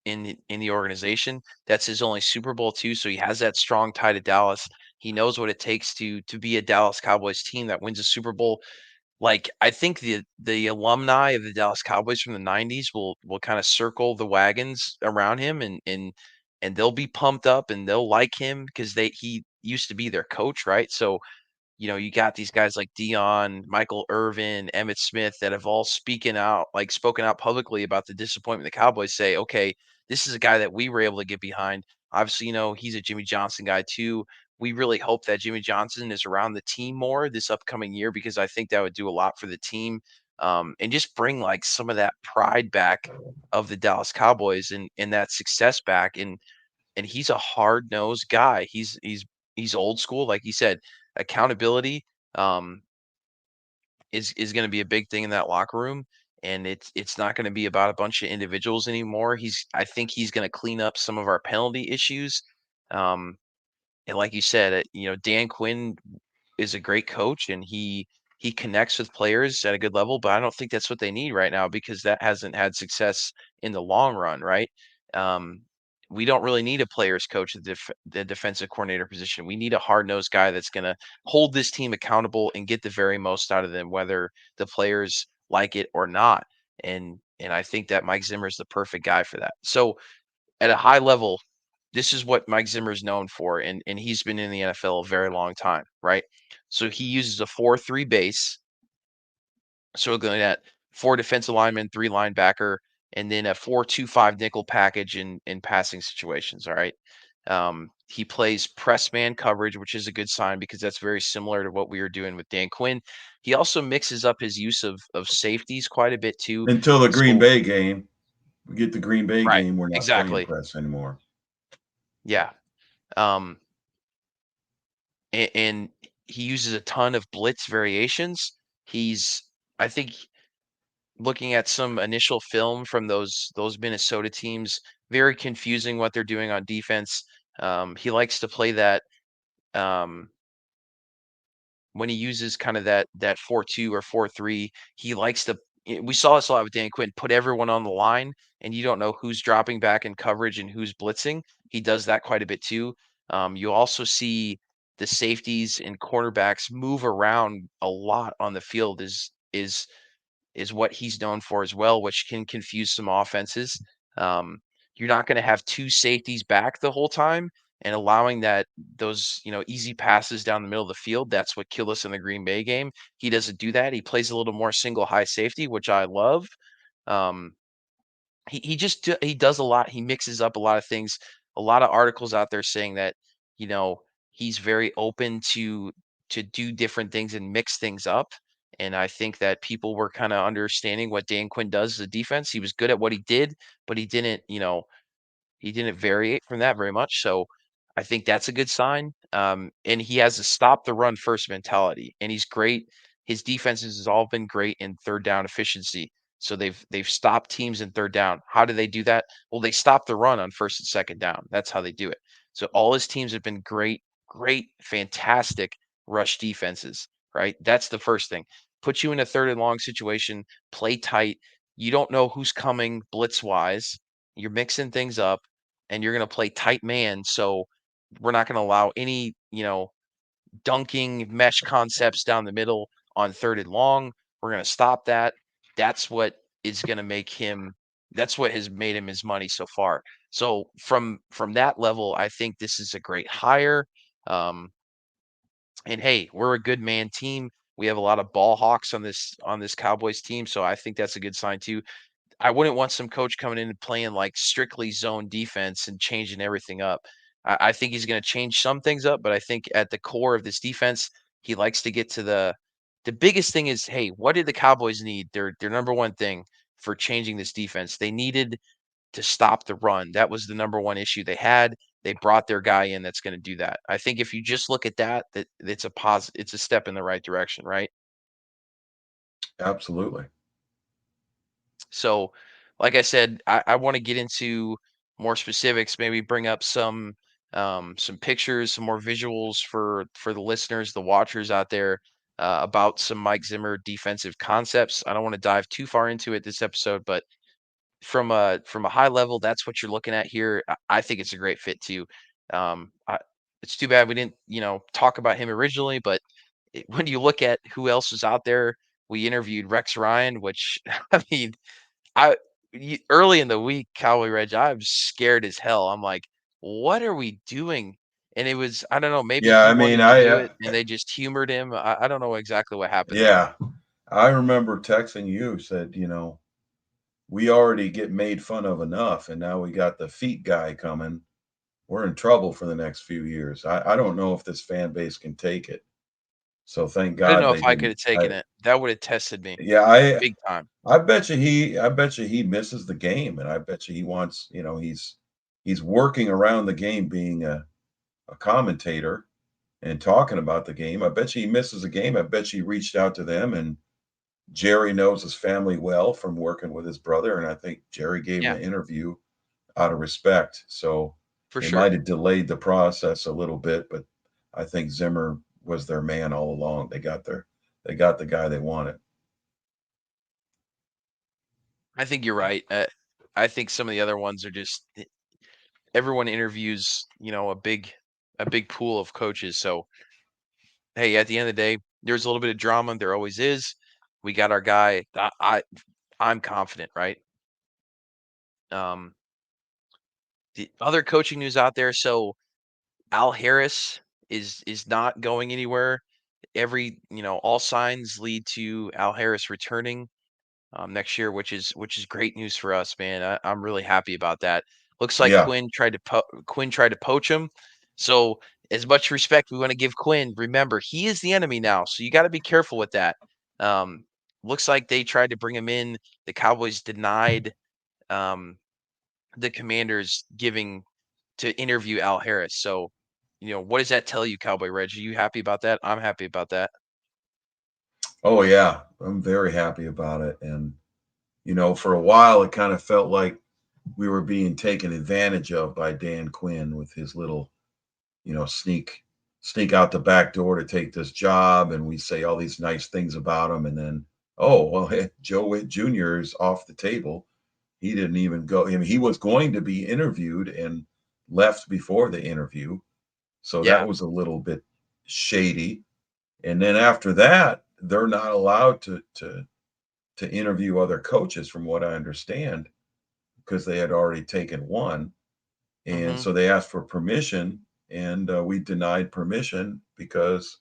in the organization. That's his only Super Bowl too, so he has that strong tie to Dallas. He knows what it takes to be a Dallas Cowboys team that wins a Super Bowl. Like, I think the alumni of the Dallas Cowboys from the '90s will kinda circle the wagons around him, and they'll be pumped up, and they'll like him because he used to be their coach, right? So, you got these guys like Dion, Michael Irvin, Emmett Smith that have all spoken out publicly about the disappointment the Cowboys say, okay, this is a guy that we were able to get behind. Obviously, he's a Jimmy Johnson guy too. We really hope that Jimmy Johnson is around the team more this upcoming year because I think that would do a lot for the team, and just bring like some of that pride back of the Dallas Cowboys and that success back. And he's a hard-nosed guy. He's old school, like you said. Accountability, um, is gonna be a big thing in that locker room, and it's not gonna be about a bunch of individuals anymore. I think he's gonna clean up some of our penalty issues, um, and like you said, Dan Quinn is a great coach, and he connects with players at a good level, but I don't think that's what they need right now because that hasn't had success in the long run, right? Um, we don't really need a players coach at the defensive coordinator position. We need a hard-nosed guy that's gonna hold this team accountable and get the very most out of them, whether the players like it or not. And I think that Mike Zimmer is the perfect guy for that. So at a high level, this is what Mike Zimmer is known for, and he's been in the NFL a very long time, right? So he uses a 4-3 base. So looking at four defensive linemen, three linebacker, and then a 4-2-5 nickel package in passing situations. All right. He plays press man coverage, which is a good sign because that's very similar to what we were doing with Dan Quinn. He also mixes up his use of safeties quite a bit too. Until the Green So Bay game. We get the Green Bay right, game, we're not playing exactly. press anymore. Yeah. Um, and he uses a ton of blitz variations. He's I think looking at some initial film from those Minnesota teams, very confusing what they're doing on defense. He likes to play that um, when he uses kind of that 4-2 or 4-3. He likes to. We saw this a lot with Dan Quinn. Put everyone on the line, and you don't know who's dropping back in coverage and who's blitzing. He does that quite a bit too. You also see the safeties and cornerbacks move around a lot on the field. Is what he's known for as well, which can confuse some offenses. Um, you're not going to have two safeties back the whole time and allowing those easy passes down the middle of the field. That's what killed us in the Green Bay game. He doesn't do that. He plays a little more single high safety, which I love. Um, he does a lot. He mixes up a lot of things. A lot of articles out there saying that, you know, he's very open to do different things and mix things up. And I think that people were kind of understanding what Dan Quinn does as a defense. He was good at what he did, but he didn't variate from that very much. So I think that's a good sign. And he has a stop the run first mentality, and he's great. His defenses has all been great in third down efficiency. So they've stopped teams in third down. How do they do that? Well, they stop the run on first and second down. That's how they do it. So all his teams have been great, fantastic rush defenses, right? That's the first thing. Put you in a third and long situation, play tight. You don't know who's coming blitz wise. You're mixing things up and you're going to play tight man. So we're not going to allow any, dunking mesh concepts down the middle on third and long. We're going to stop that. That's what is going to make him. That's what has made him his money so far. So from that level, I think this is a great hire. Um, and hey, we're a good man team. We have a lot of ball hawks on this Cowboys team, so I think that's a good sign too. I wouldn't want some coach coming in and playing like strictly zone defense and changing everything up. I think he's going to change some things up, but I think at the core of this defense, he likes to get to the biggest thing is, hey, what did the Cowboys need? Their number one thing for changing this defense. They needed to stop the run. That was the number one issue they had. They brought their guy in that's going to do that. I think if you just look at that, it's a step in the right direction, right? Absolutely. So, like I said, I want to get into more specifics, maybe bring up some pictures, some more visuals for the listeners, the watchers out there. about some Mike Zimmer defensive concepts. I don't want to dive too far into it this episode, but from a high level, that's what you're looking at here. I think it's a great fit too. It's too bad we didn't, talk about him originally, but when you look at who else is out there, we interviewed Rex Ryan, which I mean, I early in the week, Cowboy Reg, I was scared as hell. I'm like, what are we doing? And it was, I don't know, maybe Yeah, he I mean, wanted to do it and they just humored him. I don't know exactly what happened there. yeah, I remember texting you, said, we already get made fun of enough, and now we got the feet guy coming. We're in trouble for the next few years. I don't know if this fan base can take it. So thank I didn't God know they if I could didn't. have taken it. That would have tested me Yeah, I big time. I bet you he misses the game, and I bet you he wants, he's working around the game being a commentator and talking about the game. I bet you he misses the game. I bet you he reached out to them, and Jerry knows his family well from working with his brother, and I think Jerry gave him Yeah, the interview out of respect. So for they sure. might have delayed the process a little bit, but I think Zimmer was their man all along. They got the guy they wanted. I think you're right. I think some of the other ones are just everyone interviews, a big pool of coaches. So hey, at the end of the day, there's a little bit of drama. There always is. We got our guy. I'm confident, right? Um, the other coaching news out there. So Al Harris is not going anywhere. All signs lead to Al Harris returning next year, which is great news for us, man. I'm really happy about that. Looks like Yeah. Quinn tried to poach him. So as much respect we want to give Quinn, remember he is the enemy now. So you got to be careful with that. Um, looks like they tried to bring him in. The Cowboys denied um, the Commanders giving to interview Al Harris. So what does that tell you, Cowboy Reg? Are you happy about that? I'm happy about that. Oh yeah. I'm very happy about it. And for a while it kind of felt like we were being taken advantage of by Dan Quinn with his little, sneak out the back door to take this job, and we say all these nice things about him, and then, oh well, hey, Joe Witt Jr. is off the table. He didn't even go. I mean, he was going to be interviewed and left before the interview. So that Yeah. was a little bit shady. And then after that, they're not allowed to interview other coaches, from what I understand, because they had already taken one. And Hmm. so they asked for permission, and we denied permission because,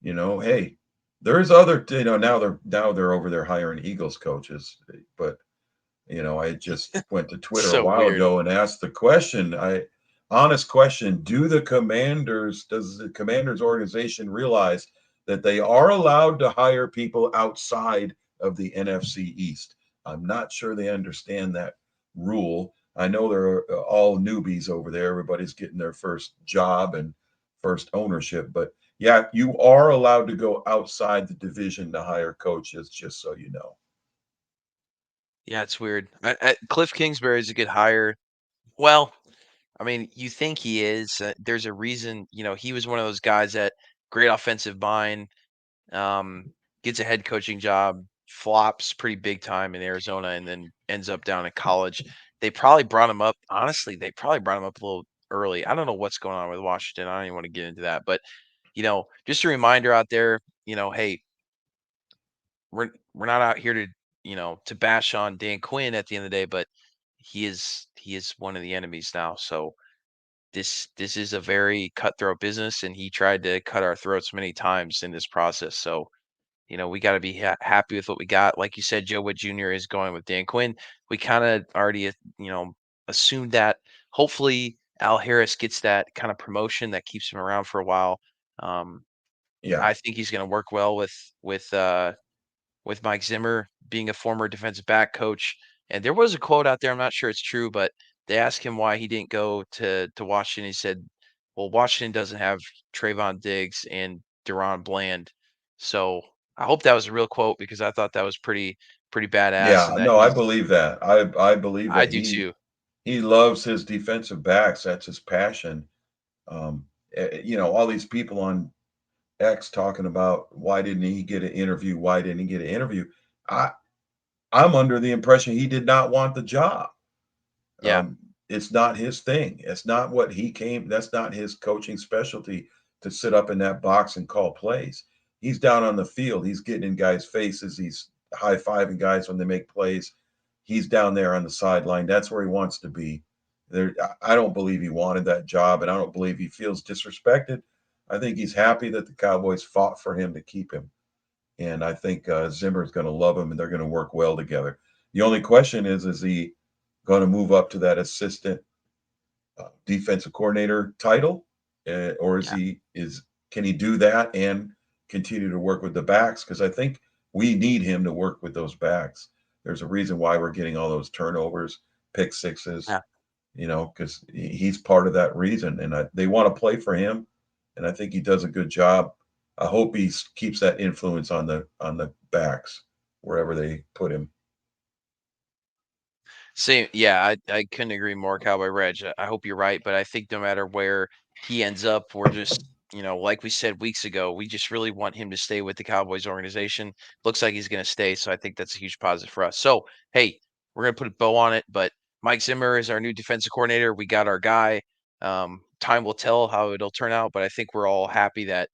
hey, there's other, now they're over there hiring Eagles coaches, but I just went to Twitter a So while weird. ago and asked the question. Honest question: does the Commanders organization realize that they are allowed to hire people outside of the NFC East? I'm not sure they understand that rule. I know they're all newbies over there. Everybody's getting their first job and first ownership, but yeah, you are allowed to go outside the division to hire coaches, just so you know. Yeah, it's weird. Cliff Kingsbury is a good hire. Well, I mean, you think he is. There's a reason. He was one of those guys that great offensive mind, um, gets a head coaching job, flops pretty big time in Arizona, and then ends up down in college. They probably brought him up. Honestly, they probably brought him up a little early. I don't know what's going on with Washington. I don't even want to get into that, but just a reminder out there. Hey, we're not out here to bash on Dan Quinn at the end of the day, but he is one of the enemies now. So this is a very cutthroat business, and he tried to cut our throats many times in this process. So we got to be happy with what we got. Like you said, Joe Wood Jr. is going with Dan Quinn. We kind of already assumed that. Hopefully, Al Harris gets that kind of promotion that keeps him around for a while. Um, Yeah. I think he's going to work well with Mike Zimmer being a former defensive back coach. And there was a quote out there, I'm not sure it's true, but they asked him why he didn't go to Washington. He said, "Well, Washington doesn't have Trayvon Diggs and Deron Bland." So I hope that was a real quote because I thought that was pretty badass, Yeah, and that no, I he's believe that. I believe I that do he too. he loves his defensive backs. That's his passion. All these people on X talking about why didn't he get an interview? Why didn't he get an interview? I I'm under the impression he did not want the job. Yeah. It's not his thing. It's not what he came. That's not his coaching specialty to sit up in that box and call plays. He's down on the field. He's getting in guys' faces. He's high fiving guys when they make plays. He's down there on the sideline. That's where he wants to be. There, I don't believe he wanted that job, and I don't believe he feels disrespected. I think he's happy that the Cowboys fought for him to keep him, and I think Zimmer is going to love him, and they're going to work well together. The only question is he going to move up to that assistant defensive coordinator title, or is Yeah. he is can he do that and continue to work with the backs? Because I think we need him to work with those backs. There's a reason why we're getting all those turnovers, pick sixes, Yeah. because he's part of that reason, and they want to play for him, and I think he does a good job. I hope he keeps that influence on the backs wherever they put him. Same. Yeah, I couldn't agree more, Cowboy Reg. I hope you're right, but I think no matter where he ends up, we're just, like we said weeks ago, we just really want him to stay with the Cowboys organization. Looks like he's going to stay, so I think that's a huge positive for us. So, hey, we're going to put a bow on it, but Mike Zimmer is our new defensive coordinator. We got our guy. Time will tell how it'll turn out, but I think we're all happy that,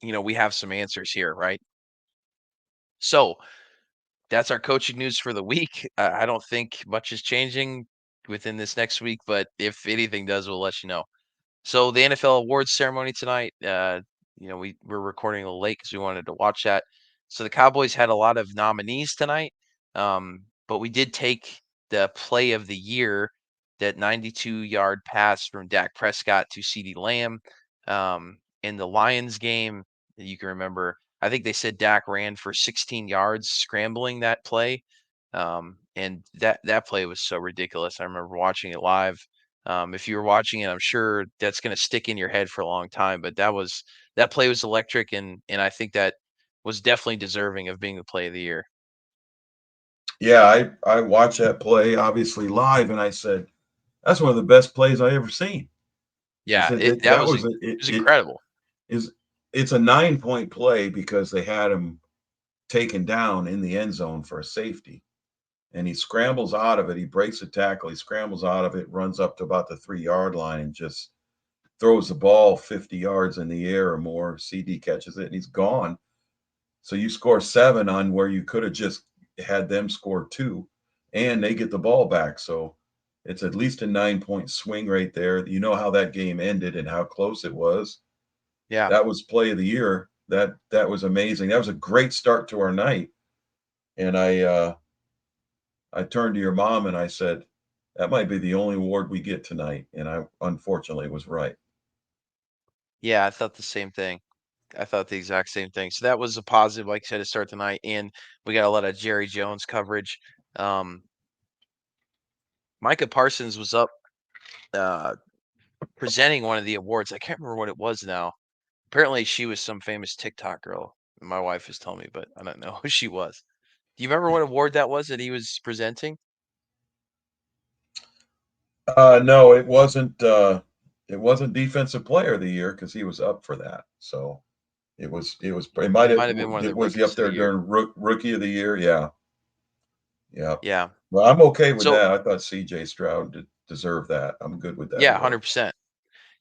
we have some answers here, right? So, that's our coaching news for the week. I don't think much is changing within this next week, but if anything does, we'll let you know. So the NFL awards ceremony tonight, we're recording a little late because we wanted to watch that. So the Cowboys had a lot of nominees tonight, but we did take the play of the year, that 92-yard pass from Dak Prescott to CeeDee Lamb in the Lions game. You can remember, I think they said Dak ran for 16 yards scrambling that play. And that play was so ridiculous. I remember watching it live. If you were watching it, I'm sure that's going to stick in your head for a long time. But that play was electric, and I think that was definitely deserving of being the play of the year. Yeah, I watched that play obviously live, and I said that's one of the best plays I ever seen. I Yeah, said it that that that was was it it. was It incredible. is it's a 9 point play because they had him taken down in the end zone for a safety, and he scrambles out of it. He breaks a tackle. He scrambles out of it, runs up to about the 3 yard line, and just throws the ball 50 yards in the air or more. CD catches it, and he's gone. So you score 7 on where you could have just had them score 2, and they get the ball back. So it's at least a 9 point swing right there. You know how that game ended and how close it was. Yeah. That was play of the year. That was amazing. That was a great start to our night. And I turned to your mom and I said, that might be the only award we get tonight. And I unfortunately was right. Yeah, I thought the same thing. I thought the exact same thing. So that was a positive, like I said, to start tonight. And we got a lot of Jerry Jones coverage. Um, Micah Parsons was up uh, presenting one of the awards. I can't remember what it was now. Apparently, she was some famous TikTok girl. My wife was telling me, but I don't know who she was. Do you remember what award that was that he was presenting? No, it wasn't. It wasn't defensive player of the year because he was up for that. So it was. It was. It might It have. might have been one of the Was he up rookies of the there year. during rookie of the year? Yeah. Yeah. Yeah. Well, I'm okay with So that. I thought C.J. Stroud deserved that. I'm good with that yeah, award. 100%.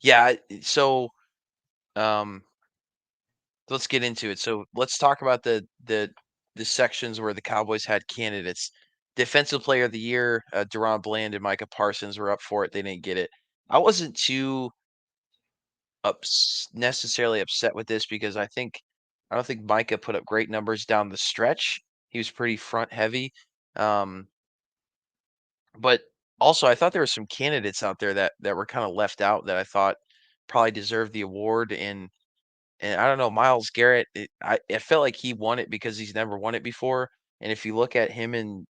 Yeah. So um, let's get into it. So let's talk about the sections where the Cowboys had candidates. Defensive Player of the Year, Deron Bland and Micah Parsons were up for it. They didn't get it. I wasn't too necessarily upset with this because I don't think Micah put up great numbers down the stretch. He was pretty front heavy. Um, but also I thought there were some candidates out there that were kind of left out that I thought probably deserved the award. And I don't know, Miles Garrett, it felt like he won it because he's never won it before. And if you look at him and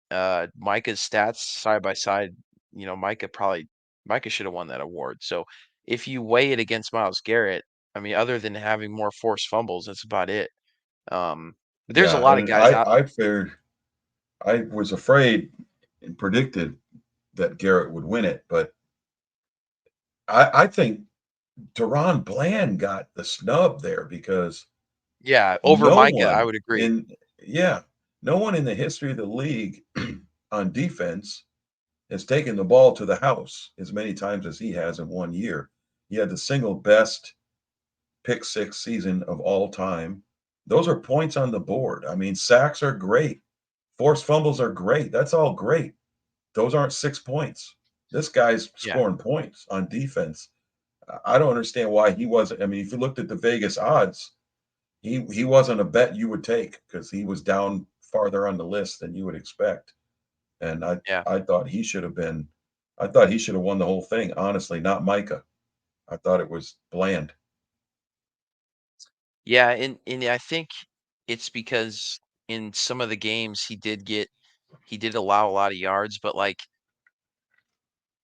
Micah's stats side by side, Micah should have won that award. So if you weigh it against Miles Garrett, I mean, other than having more forced fumbles, that's about it. But there's a Yeah, lot of and guys out. I feared. I was afraid and predicted that Garrett would win it, but I think Deron Bland got the snub there because Yeah, over no Micah, I one would agree. in yeah, no one in the history of the league on defense has taken the ball to the house as many times as he has in 1 year. He had the single best pick six season of all time. Those are points on the board. I mean, sacks are great. Forced fumbles are great. That's all great. Those aren't 6 points. This guy's Yeah. scoring points on defense. I don't understand why he wasn't. I mean, if you looked at the Vegas odds, he wasn't a bet you would take because he was down farther on the list than you would expect. And Yeah. I thought he should have been. I thought he should have won the whole thing. Honestly, not Micah. I thought it was Bland. Yeah, and I think it's because in some of the games he did allow a lot of yards, but, like,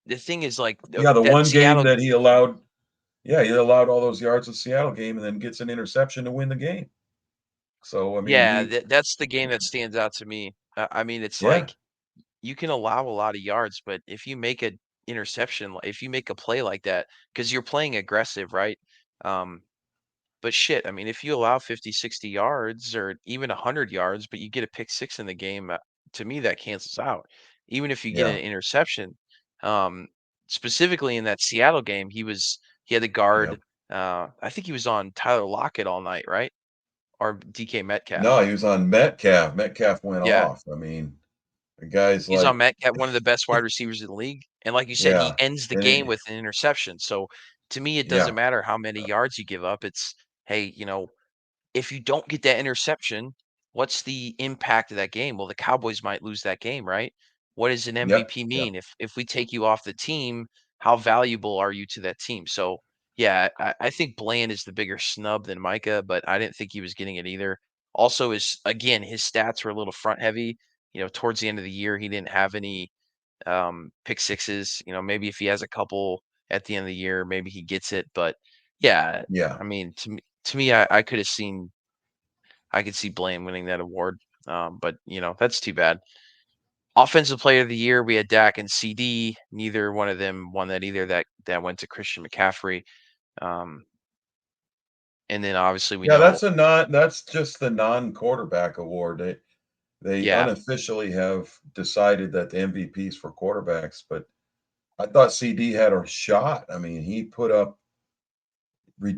the thing is, like, Yeah, the that one game Seattle that he allowed. Yeah, he allowed all those yards in Seattle game and then gets an interception to win the game. So I mean, yeah, that's the game that stands out to me. I mean, it's yeah, like, you can allow a lot of yards, but if you make a interception, if you make a play like that, because 'cause you're playing aggressive, right? Um, but shit, I mean, if you allow 50, 60 yards or even 100 yards, but you get a pick six in the game, to me, that cancels out. Even if you get an yeah, interception, um, specifically in that Seattle game, he had the yeah. guard. I think he was on Tyler Lockett all night, right? Or DK No, Metcalf. he was on Metcalf. Metcalf went Yeah, off. I mean, the guy's he's on like, Metcalf, one of the best wide receivers in the league. And like you said, he yeah, ends the and game with an interception. So to me, it doesn't yeah, matter how many yards you give up. It's, hey, if you don't get that interception, what's the impact of that game? Well, the Cowboys might lose that game, right? What does an yep, MVP yep, mean? If we take you off the team, how valuable are you to that team? So yeah, I think Bland is the bigger snub than Micah, but I didn't think he was getting it either. Also, his stats were a little front heavy. Towards the end of the year, he didn't have any pick sixes. Maybe if he has a couple at the end of the year, maybe he gets it. But yeah, yeah, I mean, to me, I could see Blaine winning that award. But that's too bad. Offensive player of the year, we had Dak and CD. Neither one of them won that either. That went to Christian McCaffrey. Um, and then obviously we yeah. know, That's just the non-quarterback award. They yeah, unofficially have decided that the MVPs for quarterbacks, but I thought CD had a shot. I mean, he put up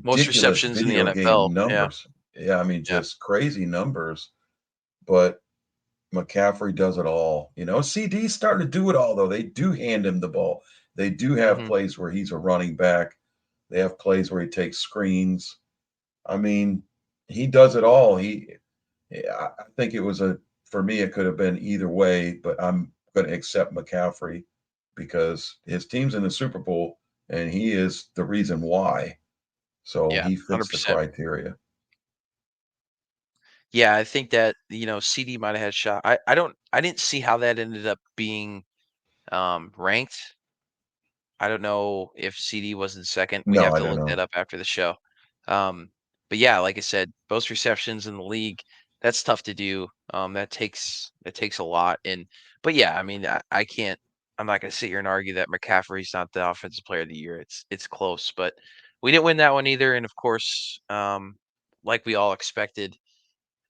most ridiculous receptions in the video NFL. game Yeah, numbers. Yeah, I mean, yeah, just crazy numbers. But McCaffrey does it all. CD's starting to do it all, though. They do hand him the ball. They do have hmm plays where he's a running back. They have plays where he takes screens. I mean, he does it all. I think it was for me, it could have been either way, but I'm going to accept McCaffrey because his team's in the Super Bowl and he is the reason why. So yeah, he one hundred fits the percent. criteria. Yeah, I think that CD might have had a shot. I didn't see how that ended up being ranked. I don't know if CD was in second. We'd No, have I to don't look that know. up after the show. Um, but yeah, like I said, most receptions in the league, that's tough to do. That takes a lot. But yeah, I mean, I can't. I'm not gonna sit here and argue that McCaffrey's not the offensive player of the year. It's close, but we didn't win that one either. And of course, like we all expected,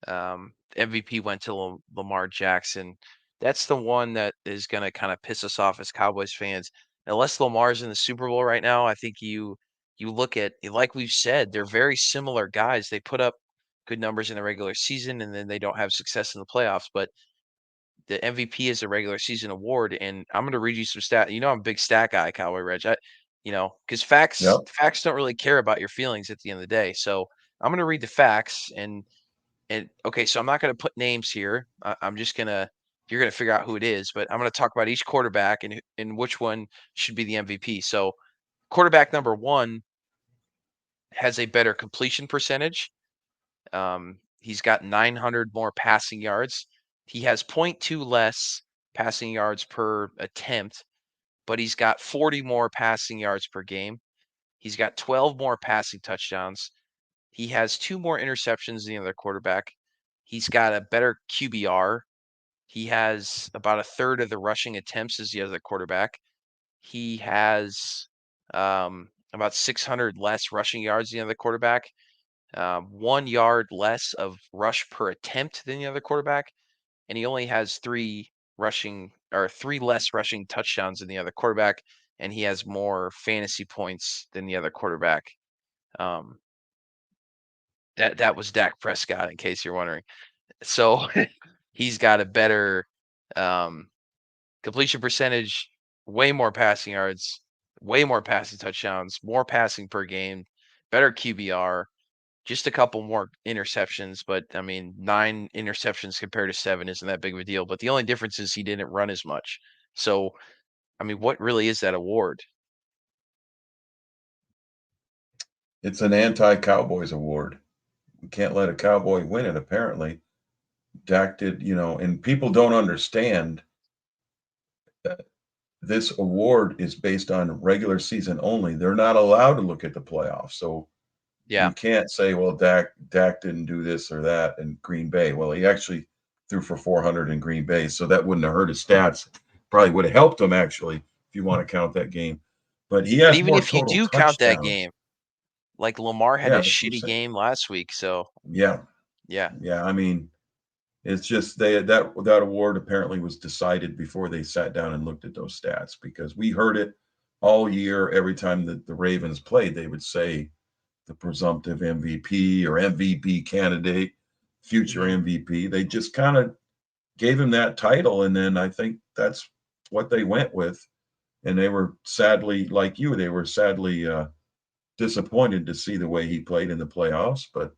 MVP went to Lamar Jackson. That's the one that is going to kind of piss us off as Cowboys fans. Unless Lamar's in the Super Bowl right now, I think you look at, like we've said, they're very similar guys. They put up good numbers in the regular season and then they don't have success in the playoffs. But the MVP is a regular season award, and I'm going to read you some stat. I'm a big stat guy, Cowboy Reg. Because facts Yep. facts don't really care about your feelings at the end of the day. So I'm going to read the facts and okay, so I'm not going to put names here. I'm just gonna you're gonna figure out who it is, but I'm gonna talk about each quarterback and which one should be the MVP. So quarterback number one has a better completion percentage. He's got 900 more passing yards. He has point 0.2 less passing yards per attempt, but he's got 40 more passing yards per game. He's got 12 more passing touchdowns. He has two more interceptions than the other quarterback. He's got a better QBR. He has about a third of the rushing attempts as the other quarterback. He has about 600 less rushing yards than the other quarterback, 1 yard less of rush per attempt than the other quarterback, and he only has three less rushing touchdowns than the other quarterback, and he has more fantasy points than the other quarterback. Um, that was Dak Prescott, in case you're wondering. So he's got a better um, completion percentage, way more passing yards, way more passing touchdowns, more passing per game, better QBR, just a couple more interceptions. But I mean, 9 interceptions compared to 7 isn't that big of a deal. But the only difference is he didn't run as much. So, I mean, what really is that award? It's an anti-Cowboys award. We can't let a Cowboy win it, apparently. Dak did, and people don't understand that this award is based on regular season only. They're not allowed to look at the playoffs. So you Yeah. can't say, well, Dak didn't do this or that in Green Bay. Well, he actually threw for 400 in Green Bay, so that wouldn't have hurt his stats. Probably would have helped him actually, if you want to count that game. But he But has even more if you total do count that touchdowns. game, like Lamar had a Yeah, that's what I'm shitty saying. game last week. So, Yeah, yeah. yeah. I mean, it's just that award apparently was decided before they sat down and looked at those stats because we heard it all year. Every time that the Ravens played, they would say the presumptive MVP or MVP candidate, future Mhm. MVP. They just kind of gave him that title, and then I think that's what they went with. And they were sadly, like you, they were sadly disappointed to see the way he played in the playoffs. But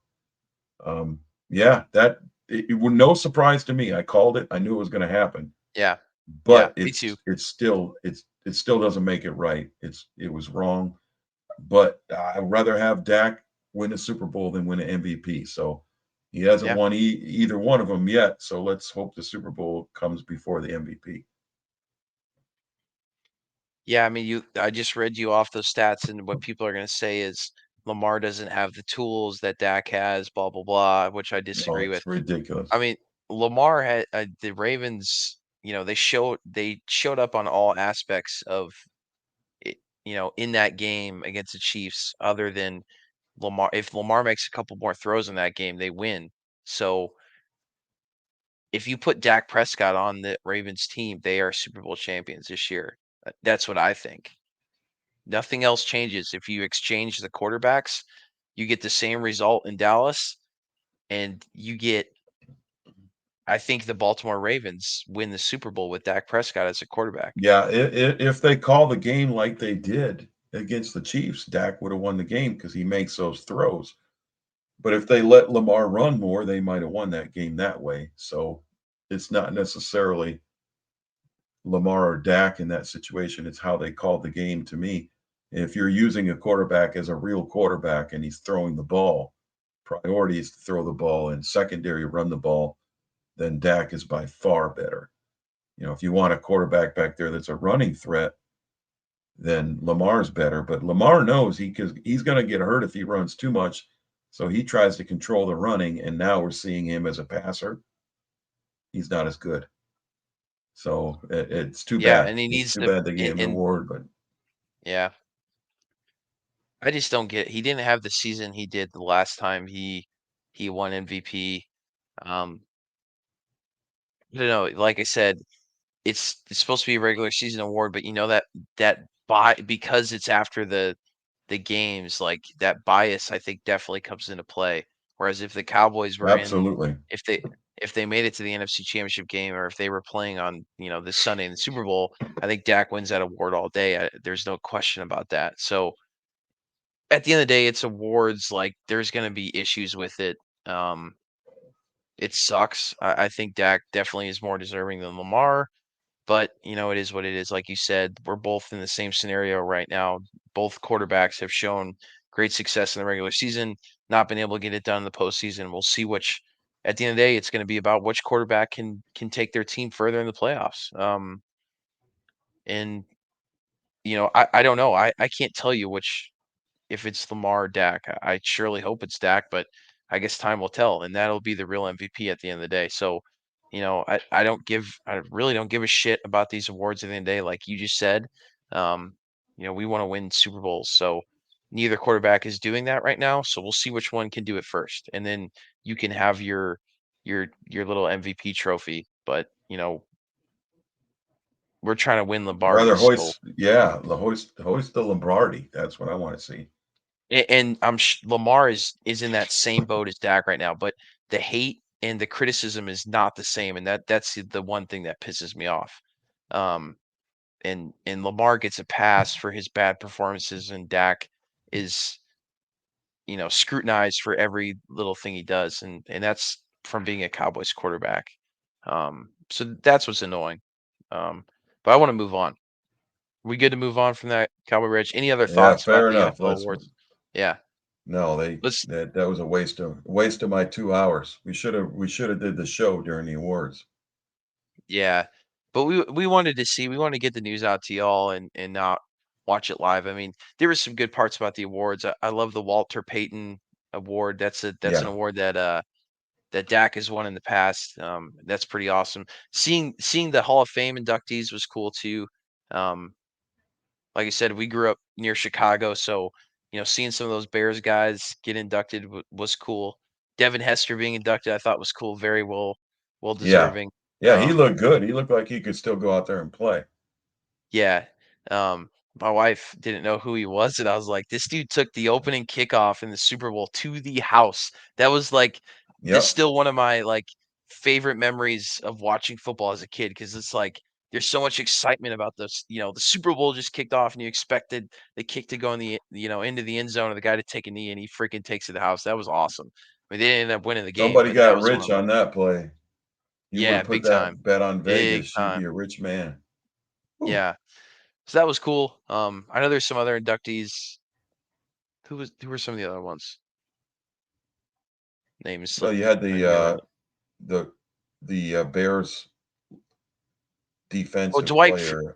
yeah, that it was no surprise to me. I called it. I knew it was going to happen. Yeah. Yeah. But Me too. it still doesn't make it right. It was wrong. But I'd rather have Dak win a Super Bowl than win an MVP. So he hasn't Yeah. won either one of them yet. So let's hope the Super Bowl comes before the MVP. Yeah, I mean, I just read you off those stats, and what people are going to say is Lamar doesn't have the tools that Dak has, blah blah blah, which I No, disagree with. it's ridiculous. I mean, Lamar had the Ravens. They showed up on all aspects of it. In that game against the Chiefs, other than Lamar. If Lamar makes a couple more throws in that game, they win. So if you put Dak Prescott on the Ravens team, they are Super Bowl champions this year. That's what I think. Nothing else changes. If you exchange the quarterbacks, you get the same result in Dallas, and I think the Baltimore Ravens win the Super Bowl with Dak Prescott as a quarterback. Yeah, if they call the game like they did against the Chiefs, Dak would have won the game because he makes those throws. But if they let Lamar run more, they might have won that game that way. So it's not necessarily Lamar or Dak in that situation. It's how they called the game to me. If you're using a quarterback as a real quarterback and he's throwing the ball, priority is to throw the ball and secondary run the ball, then Dak is by far better. If you want a quarterback back there that's a running threat, then Lamar's better. But Lamar knows he's going to get hurt if he runs too much. So he tries to control the running, and now we're seeing him as a passer. He's not as good. So it's too Yeah, bad. and he It's needs too to bad they gave him the and award, but yeah. I just don't get he didn't have the season he did the last time he won MVP. Um, I don't know, like I said, it's supposed to be a regular season award, but that because it's after the games, like that bias I think definitely comes into play. Whereas if the Cowboys were in absolutely. if they if they made it to the NFC Championship game or if they were playing on, this Sunday in the Super Bowl, I think Dak wins that award all day. There's no question about that. So at the end of the day, it's awards, like there's gonna be issues with it. Um, it sucks. I think Dak definitely is more deserving than Lamar. But, it is what it is. Like you said, we're both in the same scenario right now. Both quarterbacks have shown great success in the regular season, not been able to get it done in the postseason. We'll see at the end of the day, it's going to be about which quarterback can take their team further in the playoffs. And I don't know. I can't tell you if it's Lamar or Dak. I surely hope it's Dak, but I guess time will tell, and that'll be the real MVP at the end of the day. So, I really don't give a shit about these awards at the end of the day, like you just said. Um, we want to win Super Bowls, so neither quarterback is doing that right now. So we'll see which one can do it first, and then you can have your little MVP trophy. But we're trying to win Lombardi, Rather so hoist the Lombardi. That's what I want to see. and Lamar is in that same boat as Dak right now, but the hate and the criticism is not the same, and that's the one thing that pisses me off. Um, and Lamar gets a pass for his bad performances, and Dak is scrutinized for every little thing he does, and that's from being a Cowboys quarterback. So that's what's annoying. But I want to move on. We good to move on from that, Cowboy Reg? Any other Yeah, thoughts about fair the enough. NFL Let's awards? Yeah, no, they let's. that was a waste of my 2 hours. We should have did the show during the awards. Yeah, but we wanted to see. We want to get the news out to y'all and not watch it live. I mean, there were some good parts about the awards. I love the Walter Payton Award. That's an Yeah, award that Dak has won in the past. That's pretty awesome. Seeing the Hall of Fame inductees was cool too. Um, like I said, we grew up near Chicago, so seeing some of those Bears guys get inducted was cool. Devin Hester being inducted, I thought was cool. Very well yeah, deserving. yeah. He looked good. He looked like he could still go out there and play. Yeah. My wife didn't know who he was, and I was like, "This dude took the opening kickoff in the Super Bowl to the house." That was like this Yep. still one of my like favorite memories of watching football as a kid because it's like there's so much excitement about this. The Super Bowl just kicked off, and you expected the kick to go in into the end zone, and the guy to take a knee, and he freaking takes it to the house. That was awesome. I mean, they ended up winning the game, Somebody but that got was one of rich my on that play. You would yeah, have put big time, that bet on big Vegas, you'd be time. a rich man. Whew. Yeah. So that was cool. I know there's some other inductees. Who were some of the other ones? Names Well, slipped you had the other. the Bears Oh, defensive player.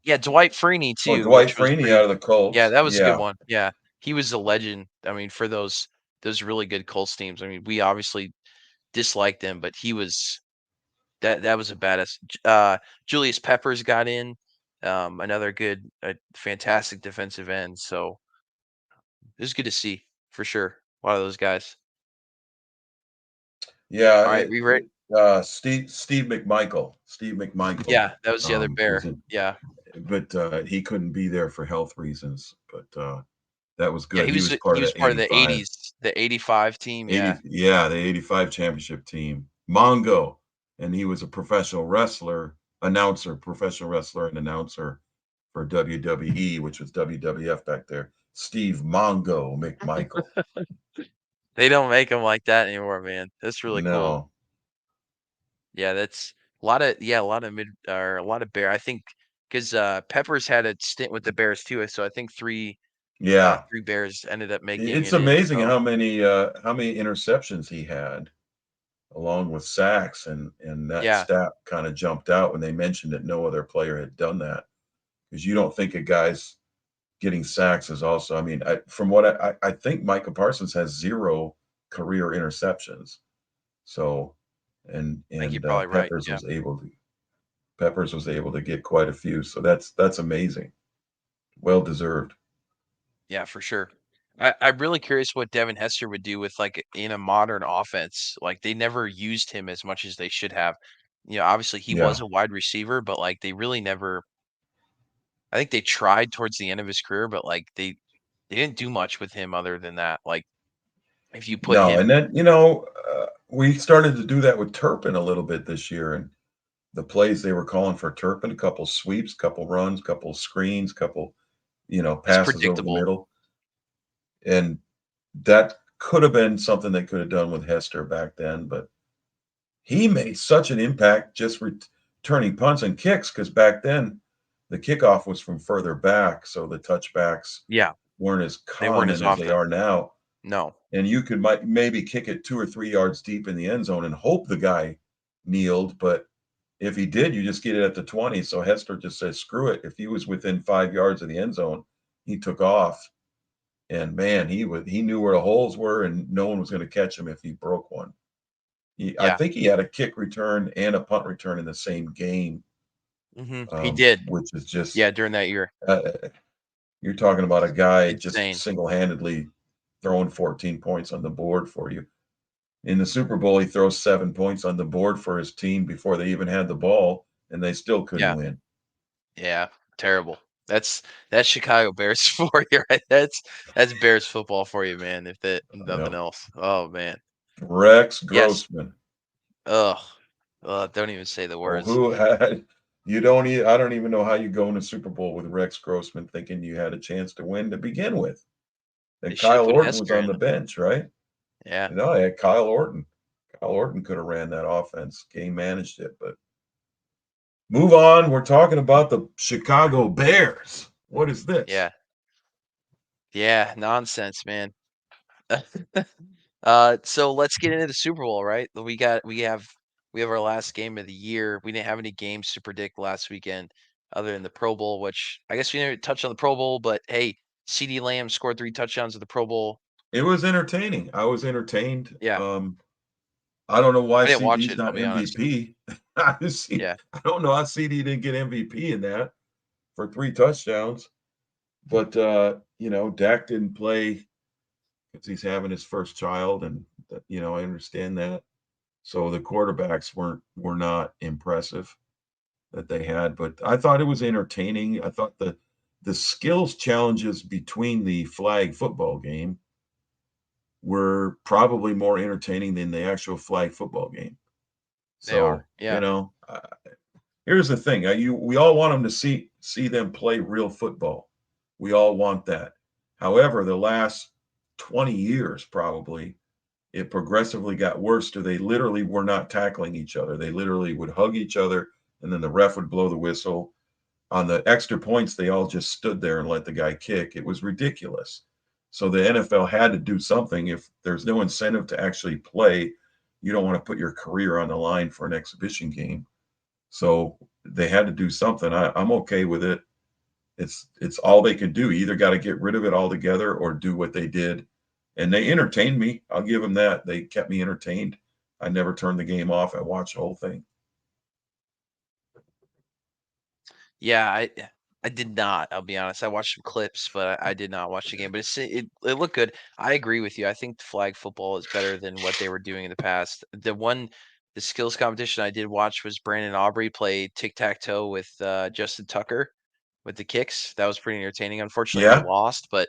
Yeah, Dwight Freeney Oh, too, Dwight which was Freeney out pretty. of the Yeah, Colts. that was a good Yeah, one. Yeah, he was a legend. I mean, for those really good Colts teams. I mean, we obviously disliked them, but he was that was a badass. Julius Peppers got in, another fantastic defensive end. So it was good to see for sure. A lot of those guys. yeah. All right, we ready? Steve McMichael. Steve McMichael Yeah, that was the other was bear. in, Yeah. but he couldn't be there for health reasons. But that was Yeah, good. He was part he of was the part of the 85, '80s, the '85 team, yeah. 80, yeah, the 85 championship team. Mongo, and he was a professional wrestler and announcer for WWE, which was WWF back there. Steve Mongo McMichael. They don't make them like that anymore, man. That's really cool. No, Yeah, that's a lot of mid or a lot of bear. I think because Peppers had a stint with the Bears too, so I think yeah, 3 Bears ended up making it's it in, amazing so how many interceptions he had, along with sacks, and that yeah, stat kind of jumped out when they mentioned that no other player had done that, because you don't think of guys getting sacks is also. I mean, from what I think Micah Parsons has zero career interceptions. So, and I think you're and probably right, Peppers yeah. was able to get quite a few. So that's amazing. Well deserved. Yeah, for sure. I'm really curious what Devin Hester would do with like in a modern offense. Like they never used him as much as they should have. Obviously he was Yeah. a wide receiver, but like they really never. I think they tried towards the end of his career, but like they didn't do much with him other than that. Like if you put No, and him, then we started to do that with Turpin a little bit this year, and the plays they were calling for Turpin, a couple sweeps, couple runs, couple screens, couple it's passes over the predictable. middle, and that could have been something they could have done with Hester back then, but he made such an impact just returning punts and kicks, because back then the kickoff was from further back, so the touchbacks Yeah, weren't as they weren't as common as they often. are now. No. And you could maybe kick it 2 or 3 yards deep in the end zone and hope the guy kneeled, but if he did, you just get it at the 20. So Hester just said, "Screw it." If he was within 5 yards of the end zone, he took off. And man, he knew where the holes were, and no one was going to catch him if he broke one. I Yeah. think he had a kick return and a punt return in the same game, He did. which is just Yeah, during that year. uh, You're talking about a guy just Insane. single-handedly throwing 14 points on the board for you. In the Super Bowl, he throws 7 points on the board for his team before they even had the ball, and they still couldn't Yeah. win. Yeah. Terrible. That's Chicago Bears for you, right? That's Bears football for you, man. If that nothing Yep. else. Oh man. Rex Yes. Grossman. Ugh. Don't even say the Well, words. who had you don't I don't even know how you go in a Super Bowl with Rex Grossman thinking you had a chance to win to begin with. They And should have Kyle put Orton was Hesker on in. the bench, right? Yeah. I had Kyle Orton. Kyle Orton could have ran that offense, game managed it, but move on. We're talking about the Chicago Bears. What is this? Yeah. Yeah. Nonsense, man. So let's get into the Super Bowl, right? We have our last game of the year. We didn't have any games to predict last weekend other than the Pro Bowl, which I guess we didn't touch on the Pro Bowl, but hey, CD Lamb scored 3 touchdowns at the Pro Bowl. It was entertaining. I was entertained. Yeah. I don't know why I didn't watch CD's it, I'll not be honest. MVP. Yeah. I don't know how CD didn't get MVP in that for 3 touchdowns. But Dak didn't play because he's having his first child, and I understand that. So the quarterbacks were not impressive that they had, but I thought it was entertaining. I thought the skills challenges between the flag football game were probably more entertaining than the actual flag football game. They are. So Yeah. here's the thing: we all want them to see them play real football. We all want that. However, the last 20 years, probably, it progressively got worse to they literally were not tackling each other. They literally would hug each other, and then the ref would blow the whistle. On the extra points, they all just stood there and let the guy kick. It was ridiculous. So the NFL had to do something. If there's no incentive to actually play, you don't want to put your career on the line for an exhibition game. So they had to do something. I'm okay with it. It's all they could do. You either got to get rid of it altogether or do what they did. And they entertained me. I'll give them that. They kept me entertained. I never turned the game off. I watched the whole thing. Yeah, I did not. I'll be honest. I watched some clips, but I did not watch the game. But it looked good. I agree with you. I think flag football is better than what they were doing in the past. The skills competition I did watch was Brandon Aubrey play tic tac toe with Justin Tucker with the kicks. That was pretty entertaining. Unfortunately, he Yeah. lost, but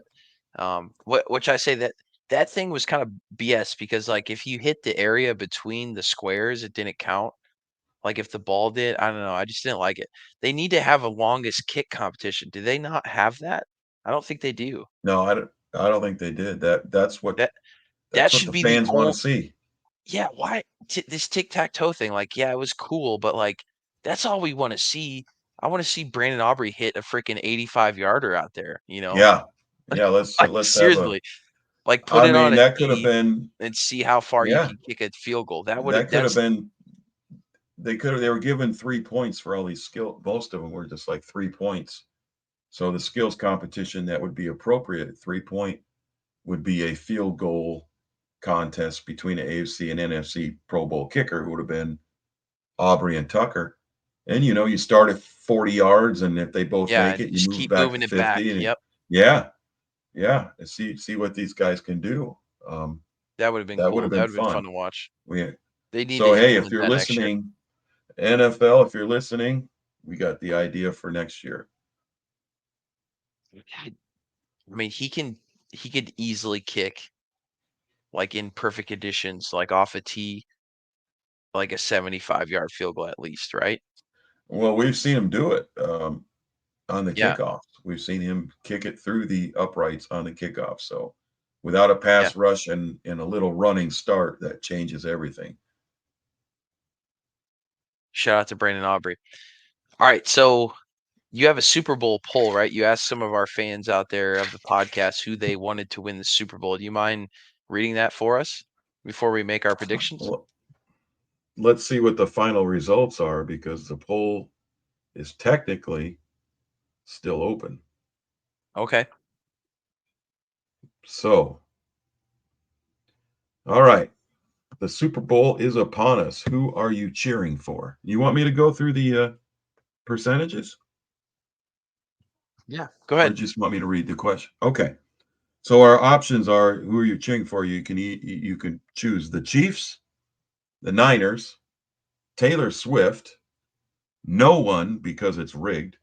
which I say that thing was kind of BS because like if you hit the area between the squares, it didn't count. Like, if the ball did, I don't know, I just didn't like it. They need to have a longest kick competition. Do they not have that? I don't think they do. No, I don't think they did. That That's that what should the be the fans want old. to see. Yeah, why this tic-tac-toe thing, like, yeah, it was cool, but, like, that's all we wanna see. I wanna see Brandon Aubrey hit a freaking 85 yarder out there, you know? Yeah. Yeah, Like, let's have a seriously, like, put I it on mean, a that could have tee been and see how far you yeah, can kick a field goal. That that would could have that's been they were given 3 points for all these skill. Most of them were just like 3 points. So the skills competition that would be appropriate, 3 point, would be a field goal contest between an AFC and NFC Pro Bowl kicker, who would have been Aubrey and Tucker. And you start at 40 yards, and if they both yeah, make and it, you just move keep back to moving it back. 50. And Yep, yeah, yeah, and see what these guys can do. Um, that would've been that would have cool. That been would've been fun fun. to watch. We They need to So hey, if implement you're that next year. listening, NFL, if you're listening, we got the idea for next year. I mean, he could easily kick, like, in perfect conditions, like, off a tee, like, a 75-yard field goal at least, right? Well, we've seen him do it on the Yeah, kickoffs. We've seen him kick it through the uprights on the kickoff. So without a yeah. pass rush and a little running start, that changes everything. Shout out to Brandon Aubrey. Alright, so you have a Super Bowl poll, right? You asked some of our fans out there of the podcast who they wanted to win the Super Bowl. Do you mind reading that for us before we make our predictions? Well, let's see what the final results are because the poll is technically still open. Okay. So, all right. The Super Bowl is upon us. Who are you cheering for? You want me to go through the percentages? Yeah, go Or ahead. just want me to read the question? Okay. So our options are, who are you cheering for? You can choose the Chiefs, the Niners, Taylor Swift, no one because it's rigged.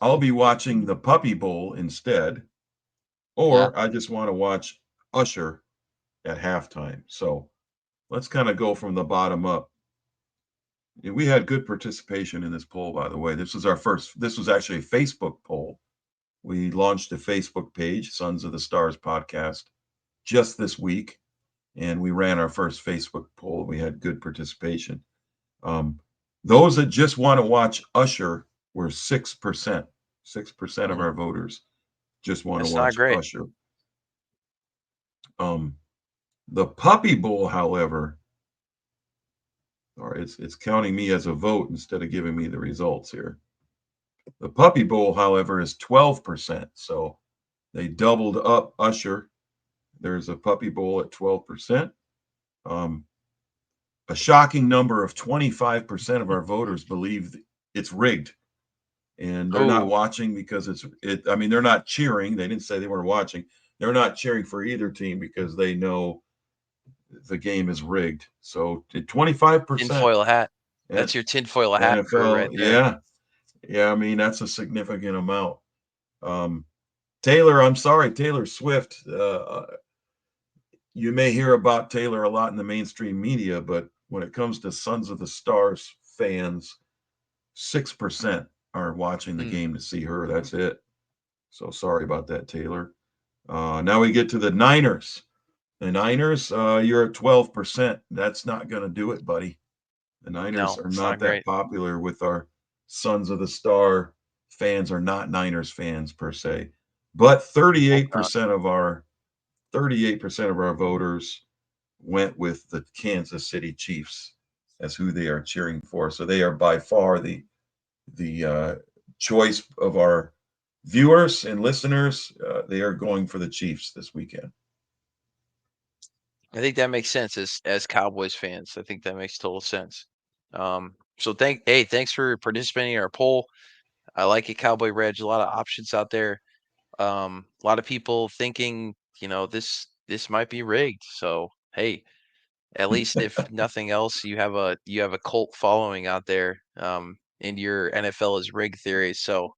I'll be watching the Puppy Bowl instead, Yeah, or I just want to watch Usher at halftime. So let's kind of go from the bottom up. Yeah, we had good participation in this poll, by the way. This was actually a Facebook poll. We launched a Facebook page, Sons of the Stars podcast, just this week, and we ran our first Facebook poll. We had good participation. Um, those that just want to watch Usher were 6%. 6% of mm, our voters just want to that's not watch great. Usher. Um, the Puppy Bowl, however, or it's counting me as a vote instead of giving me the results here. The Puppy Bowl, however, is 12%. So they doubled up Usher. There's a Puppy Bowl at 12%. Um, a shocking number of 25% of our voters believe it's rigged, and they're not Oh, watching because I mean, they're not cheering. They didn't say they weren't watching. They're not cheering for either team because they know the game is rigged. So 25% tinfoil hat. and That's your tinfoil hat crew NFL, right there. yeah, yeah. I mean, that's a significant amount. Um, Taylor, I'm sorry, Taylor Swift. You may hear about Taylor a lot in the mainstream media, but when it comes to Sons of the Stars fans, 6% are watching the Mm, game to see her. That's it. So sorry about that, Taylor. Now we get to the Niners. The Niners, you're at 12%. That's not going to do it, buddy. The Niners no, are it's not not that great. popular with our Sons of the Star fans, are not Niners fans per se. But Both not. 38% of our voters went with the Kansas City Chiefs as who they are cheering for. So they are by far the choice of our viewers and listeners. They are going for the Chiefs this weekend. I think that makes sense as Cowboys fans. I think that makes total sense. So thanks for participating in our poll. I like it, Cowboy Reg. A lot of options out there. A lot of people thinking, this might be rigged. So hey, at least if nothing else, you have a cult following out there. And your NFL is rigged theory. So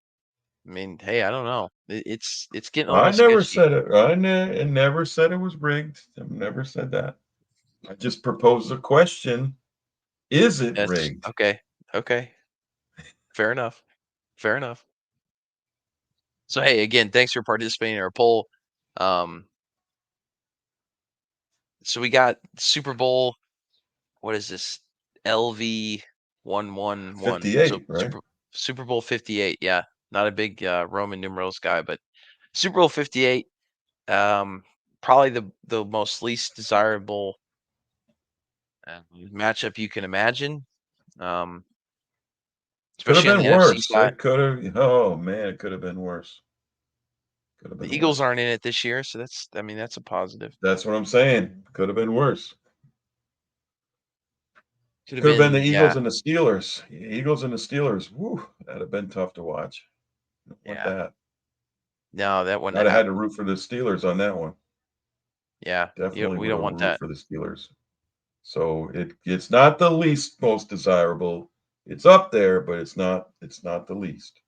I mean, hey, I don't know. It's getting a I little never sketchy. said it. Never said it was rigged. I never said that. I just proposed a question. Is it That's rigged? okay. Okay. Fair enough. Fair enough. So hey, again, thanks for participating in our poll. Um, so we got Super Bowl. What is this? LV 111. So 58, right? Super Bowl 58. Yeah, not a big Roman numerals guy, but Super Bowl 58. Um, Probably the most least desirable matchup you can imagine. Um, Could have especially on been the NFC worse. side. It could have, oh man, it could have been worse. Could have The been Eagles worse. aren't in it this year, so that's a positive. That's what I'm saying. Could have been worse. Could have Could have been the been, yeah, Eagles and the Steelers. Eagles and the Steelers. Woo, that'd have been tough to watch. Don't want yeah. that. No, that wouldn't I'd have have had to happened. root for the Steelers on that one. Yeah, Definitely we would don't have want root that. for the Steelers. So it's not the least most desirable. It's up there, but it's not the least.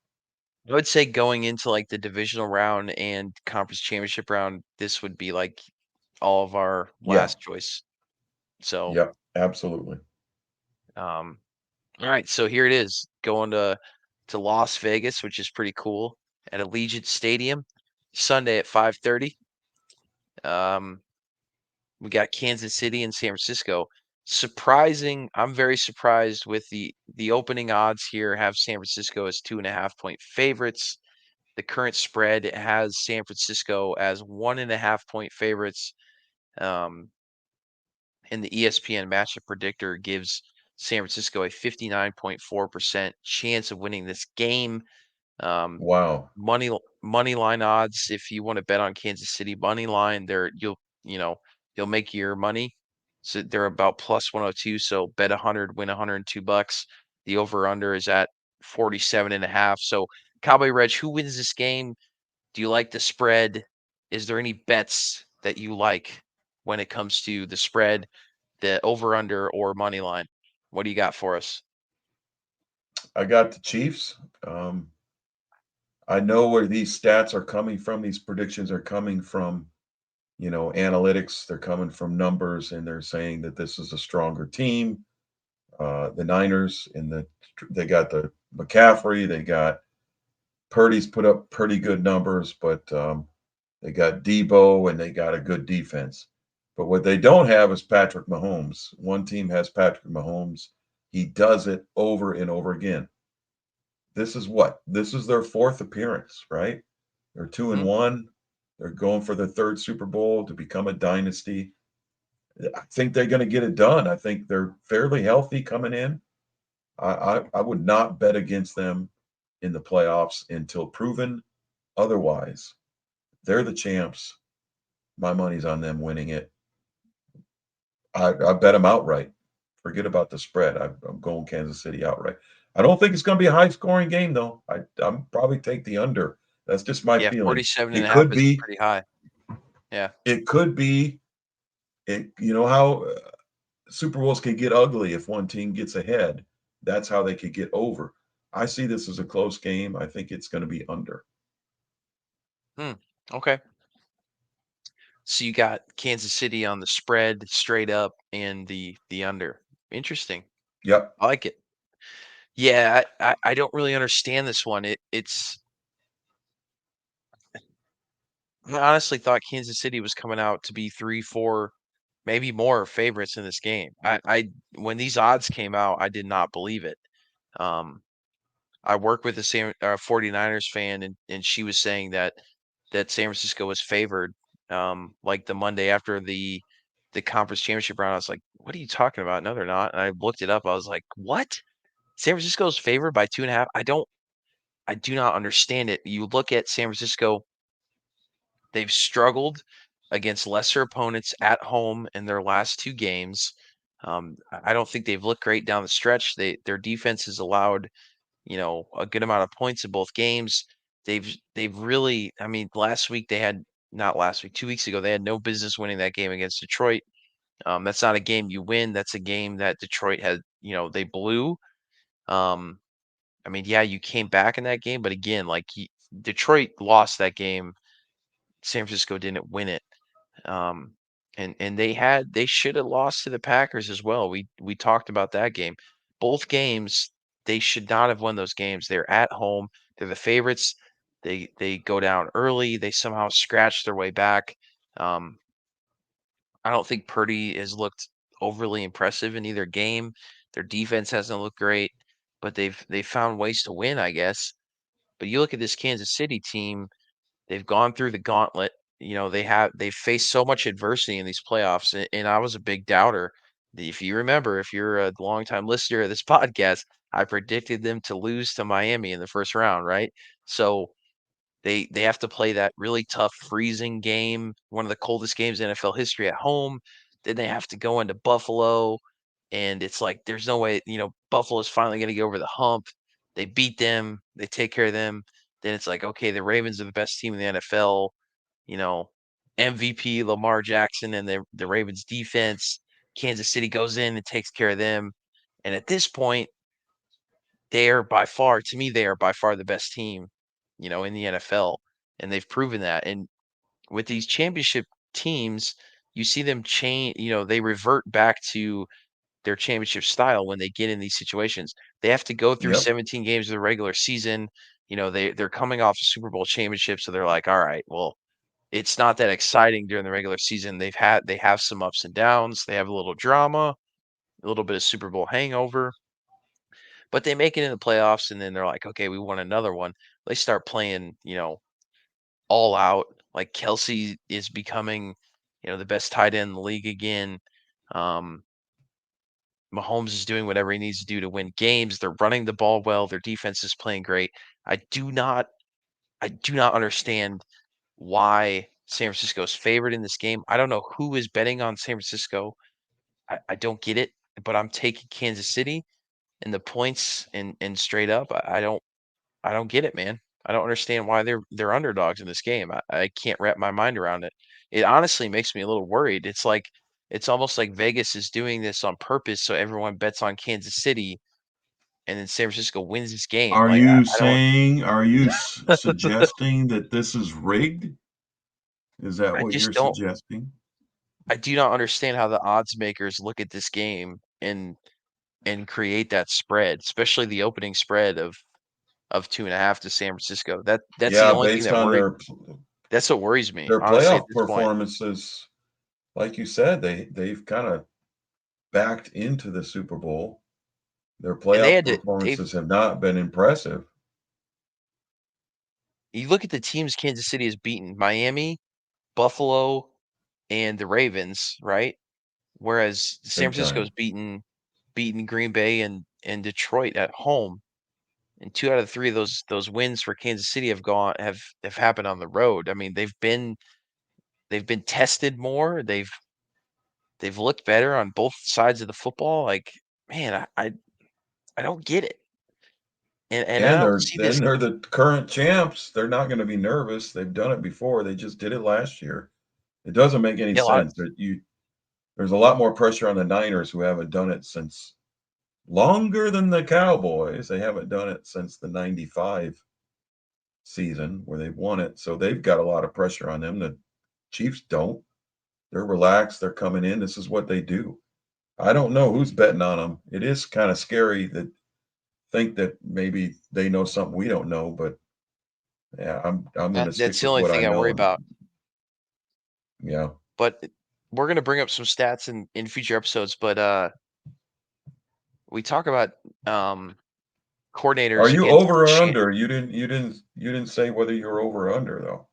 I would say going into like the divisional round and conference championship round, this would be like all of our Yeah. last choice. So, Yep. Absolutely. um, all right. So here it is, going to Las Vegas, which is pretty cool, at Allegiant Stadium, Sunday at 5:30. Um, we got Kansas City and San Francisco. Surprising. I'm very surprised with the opening odds here. Have San Francisco as 2.5 point favorites. The current spread has San Francisco as 1.5 point favorites. Um, and the ESPN matchup predictor gives San Francisco a 59.4% chance of winning this game. Um, Wow. money line odds, if you want to bet on Kansas City money line, you know you'll make your money. So they're about plus 102. So bet 100, win $102. The over under is at 47.5. So Cowboy Reg, who wins this game? Do you like the spread? Is there any bets that you like when it comes to the spread, the over under or money line? What do you got for us? I got the Chiefs. Um, I know where these stats are coming from. These predictions are coming from, analytics. They're coming from numbers, and they're saying that this is a stronger team. The Niners they got the McCaffrey. They got Purdy's put up pretty good numbers, but they got Debo and they got a good defense. But what they don't have is Patrick Mahomes. One team has Patrick Mahomes. He does it over and over again. This is what? This is their fourth appearance, right? They're 2 and Mhm. 1. They're going for their third Super Bowl to become a dynasty. I think they're going to get it done. I think they're fairly healthy coming in. I would not bet against them in the playoffs until proven otherwise. They're the champs. My money's on them winning it. I bet them outright. Forget about the spread. I'm going Kansas City outright. I don't think it's going to be a high scoring game, though. I'm probably take the under. That's just my Yeah, feeling. 47 and It a half could is be. pretty high. Yeah. It could be. You know how Super Bowls can get ugly if one team gets ahead. That's how they could get over. I see this as a close game. I think it's going to be under. Hmm. Okay. So you got Kansas City on the spread straight up and the under. Interesting. Yep. I like it. Yeah, I don't really understand this one. It's I honestly thought Kansas City was coming out to be 3, 4, maybe more favorites in this game. I when these odds came out, I did not believe it. Um, I work with a 49ers fan, and she was saying that San Francisco was favored, like the Monday after the conference championship round. I was like, "What are you talking about? No, they're not." And I looked it up. I was like, "What? San Francisco's favored by 2.5?" I do not understand it. You look at San Francisco, they've struggled against lesser opponents at home in their last 2 games. I don't think they've looked great down the stretch. Their defense has allowed, a good amount of points in both games. They've really, I mean, last week they had not last week, 2 weeks ago, they had no business winning that game against Detroit. That's not a game you win. That's a game that Detroit had, they blew. Um, I mean, yeah, you came back in that game, but again, like Detroit lost that game. San Francisco didn't win it. Um, and they should have lost to the Packers as well. We talked about that game. Both games, they should not have won those games. They're at home. They're the favorites. They go down early. They somehow scratch their way back. Um, I don't think Purdy has looked overly impressive in either game. Their defense hasn't looked great, but they've found ways to win, I guess. But you look at this Kansas City team, they've gone through the gauntlet. They've faced so much adversity in these playoffs, and I was a big doubter. If you remember, if you're a longtime listener of this podcast, I predicted them to lose to Miami in the first round, right? So they have to play that really tough freezing game, one of the coldest games in NFL history at home. Then they have to go into Buffalo, and it's like there's no way, Buffalo's finally going to get over the hump. They beat them, they take care of them. Then it's like, okay, the Ravens are the best team in the NFL, you know, MVP Lamar Jackson and the Ravens defense. Kansas City goes in and takes care of them. And at this point, they are by far, to me, they are by far the best team, in the NFL. And they've proven that. And with these championship teams, you see them change, they revert back to their championship style when they get in these situations. They have to go through Yep. 17 games of the regular season. They're coming off a Super Bowl championship, so they're like, all right, well, it's not that exciting during the regular season. They have some ups and downs. They have a little drama, a little bit of Super Bowl hangover, but they make it in the playoffs, and then they're like, okay, we won another one. They start playing, all out. Like Kelsey is becoming, the best tight end in the league again. Um, Mahomes is doing whatever he needs to do to win games. They're running the ball well. Their defense is playing great. I do not, I do not understand why San Francisco is favored in this game. I don't know who is betting on San Francisco. I don't get it, but I'm taking Kansas City and the points and straight up. I don't get it, man. I don't understand why they're underdogs in this game. I can't wrap my mind around it. It honestly makes me a little worried. It's almost like Vegas is doing this on purpose so everyone bets on Kansas City and then San Francisco wins this game. Are Like you I don't saying, are you suggesting that this is rigged? Is that I what you're just don't suggesting? I do not understand how the odds makers look at this game and create that spread, especially the opening spread of 2.5 to San Francisco. That's the Yeah, only thing based that on that's what worries me, their honestly, at playoff this point. performances, like you said, they've kind of backed into the Super Bowl. Their And they playoff had to they've performances have not been impressive. you look at the teams Kansas City has beaten, Miami, Buffalo, and the Ravens, right? Whereas San Big Francisco's time. beaten Green Bay and Detroit at home. And 2 out of 3 of those wins for Kansas City have happened on the road. I mean, they've been tested more. They've looked better on both sides of the football. Like, man, I don't get it. And I And don't they're see this. then they're the current champs. They're not going to be nervous. They've done it before. They just did it last year. It doesn't make any Yeah, a lot. sense that there's a lot more pressure on the Niners who haven't done it since longer than the Cowboys. They haven't done it since the 95 season where they've won it. So they've got a lot of pressure on them. The Chiefs don't. They're relaxed. They're coming in. This is what they do. I don't know who's betting on them. It is kind of scary that think that maybe they know something we don't know, but yeah, I'm going to That's stick the with only what I thing I know. worry And about. yeah, But we're gonna bring up some stats in future episodes. But we talk about um are coordinators you against over or under? You didn't say whether you're over or under though.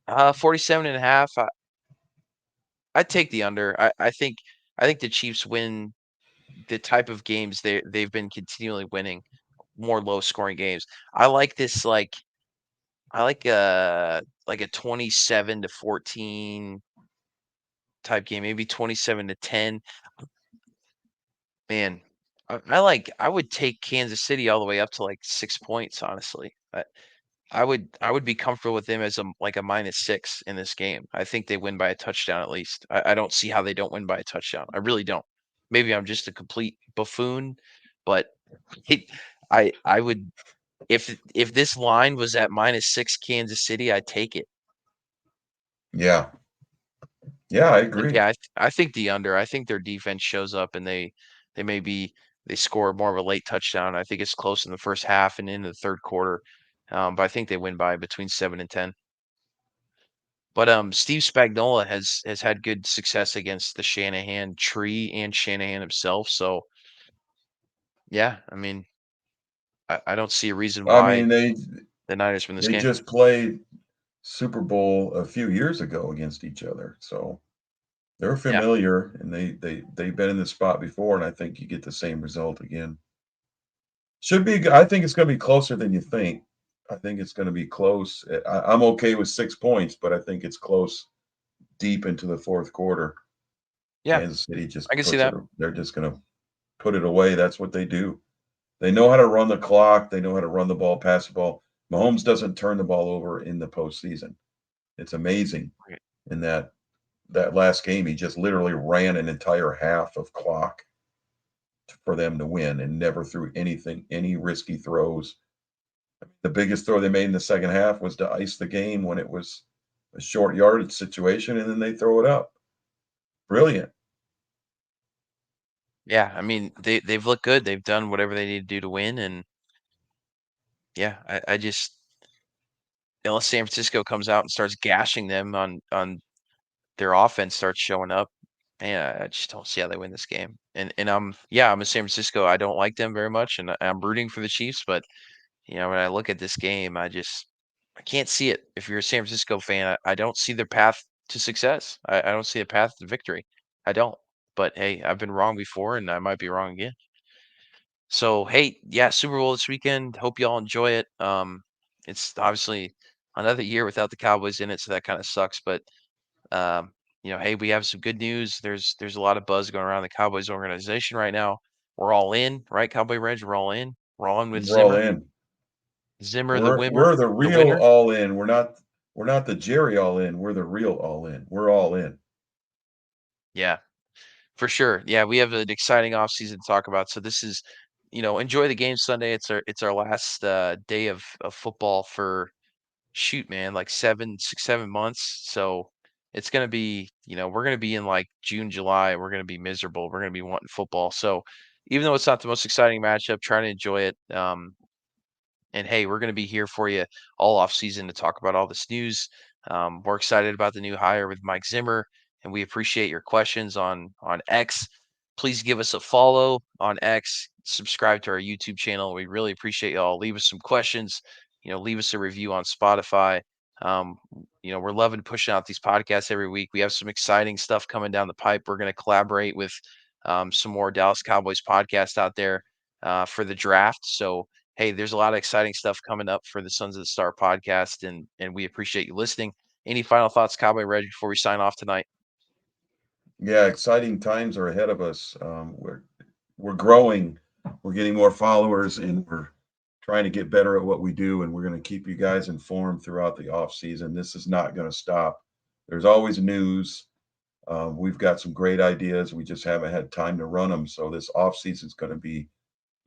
47.5. I'd take the under. I think the Chiefs win the type of games they've been continually winning, more low scoring games. I like this I like a 27-14 type game, maybe 27-10. Man, I would take Kansas City all the way up to like 6 points, honestly. I would be comfortable with them as a -6 in this game. I think they win by a touchdown at least. I don't see how they don't win by a touchdown. I really don't. Maybe I'm just a complete buffoon, but it, I would if this line was at -6 Kansas City, I'd take it. Yeah, yeah, I But agree. yeah, I think the under. I think their defense shows up and they maybe they score more of a late touchdown. I think it's close in the first half and into the third quarter. But I think they win by between 7 and 10. But Steve Spagnuolo has had good success against the Shanahan tree and Shanahan himself. So yeah, I mean, I don't see a reason I why mean, the Niners win this they game. just played Super Bowl a few years ago against each other, so they're Yeah, familiar and they've been in this spot before, and I think you get the same result again. Should be. I think it's going to be closer than you think. I think it's going to be close. I'm okay with 6 points, but I think it's close deep into the fourth quarter. yeah, Kansas City I just can see puts it. that. They're just going to put it away. That's what they do. They know how to run the clock. They know how to run the ball, pass the ball. Mahomes doesn't turn the ball over in the postseason. It's amazing. Right. In that last game, he just literally ran an entire half of clock for them to win and never threw anything, any risky throws. The biggest throw they made in the second half was to ice the game when it was a short yardage situation, and then they throw it up. Brilliant. Yeah, I mean they've looked good. They've done whatever they need to do to win, and yeah, I just unless San Francisco comes out and starts gashing them on their offense starts showing up, man, I just don't see how they win this game. And I'm a San Francisco. I don't like them very much, and I'm rooting for the Chiefs. But when I look at this game, I can't see it. If you're a San Francisco fan, I don't see their path to success. I don't see a path to victory. I don't. But hey, I've been wrong before, and I might be wrong again. So hey, yeah, Super Bowl this weekend. Hope y'all enjoy it. It's obviously another year without the Cowboys in it, so that kind of sucks. But hey, we have some good news. There's a lot of buzz going around the Cowboys organization right now. We're all in, right? Cowboy Reg, we're all in. We're all in with We're all Zimmer. in. Zimmer the We're the the real winner. all in. We're not the Jerry all in. We're the real all in. We're all in. Yeah, for sure. Yeah, we have an exciting offseason to talk about. So this is, enjoy the game Sunday. It's our last day of football for shoot, man, like 7 6 7 months. So it's gonna be, we're gonna be in like June, July. We're gonna be miserable. We're gonna be wanting football. So even though it's not the most exciting matchup, trying to enjoy it. And hey, we're going to be here for you all off season to talk about all this news. We're excited about the new hire with Mike Zimmer, and we appreciate your questions on X. Please give us a follow on X. Subscribe to our YouTube channel. We really appreciate y'all. Leave us some questions. Leave us a review on Spotify. We're loving pushing out these podcasts every week. We have some exciting stuff coming down the pipe. We're going to collaborate with some more Dallas Cowboys podcasts out there for the draft. So hey, there's a lot of exciting stuff coming up for the Sons of the Star podcast, and we appreciate you listening. Any final thoughts, Cowboy Reg, before we sign off tonight? Yeah, exciting times are ahead of us. We're growing. We're getting more followers, and we're trying to get better at what we do. And we're going to keep you guys informed throughout the off season. This is not going to stop. There's always news. We've got some great ideas. We just haven't had time to run them. So this off season is going to be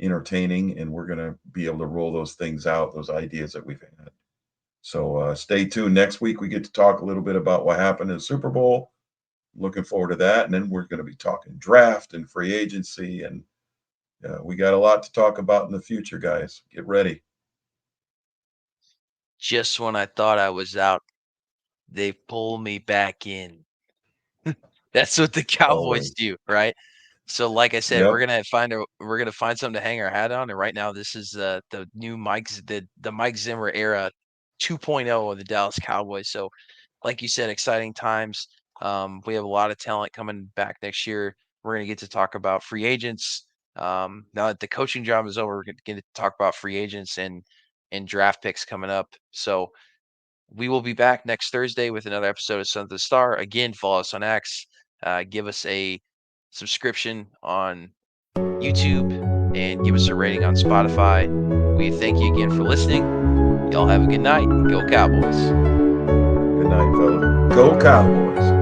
entertaining, and we're going to be able to roll those things out, those ideas that we've had. So stay tuned. Next week, we get to talk a little bit about what happened in the Super Bowl. Looking forward to that. And then we're going to be talking draft and free agency. And we got a lot to talk about in the future, guys. Get ready. Just when I thought I was out, they pull me back in. That's what the Cowboys Always. do, right? So, like I said, Yep. we're gonna find something to hang our hat on. And right now, this is the new the Mike Zimmer era 2.0 of the Dallas Cowboys. So, like you said, exciting times. We have a lot of talent coming back next year. We're gonna get to talk about free agents. Now that the coaching job is over, we're gonna get to talk about free agents and draft picks coming up. So we will be back next Thursday with another episode of Sons of the Star. Again, follow us on X. Give us a subscription on YouTube and give us a rating on Spotify. We thank you again for listening. Y'all have a good night. Go Cowboys. Good night, fella. Go Cowboys.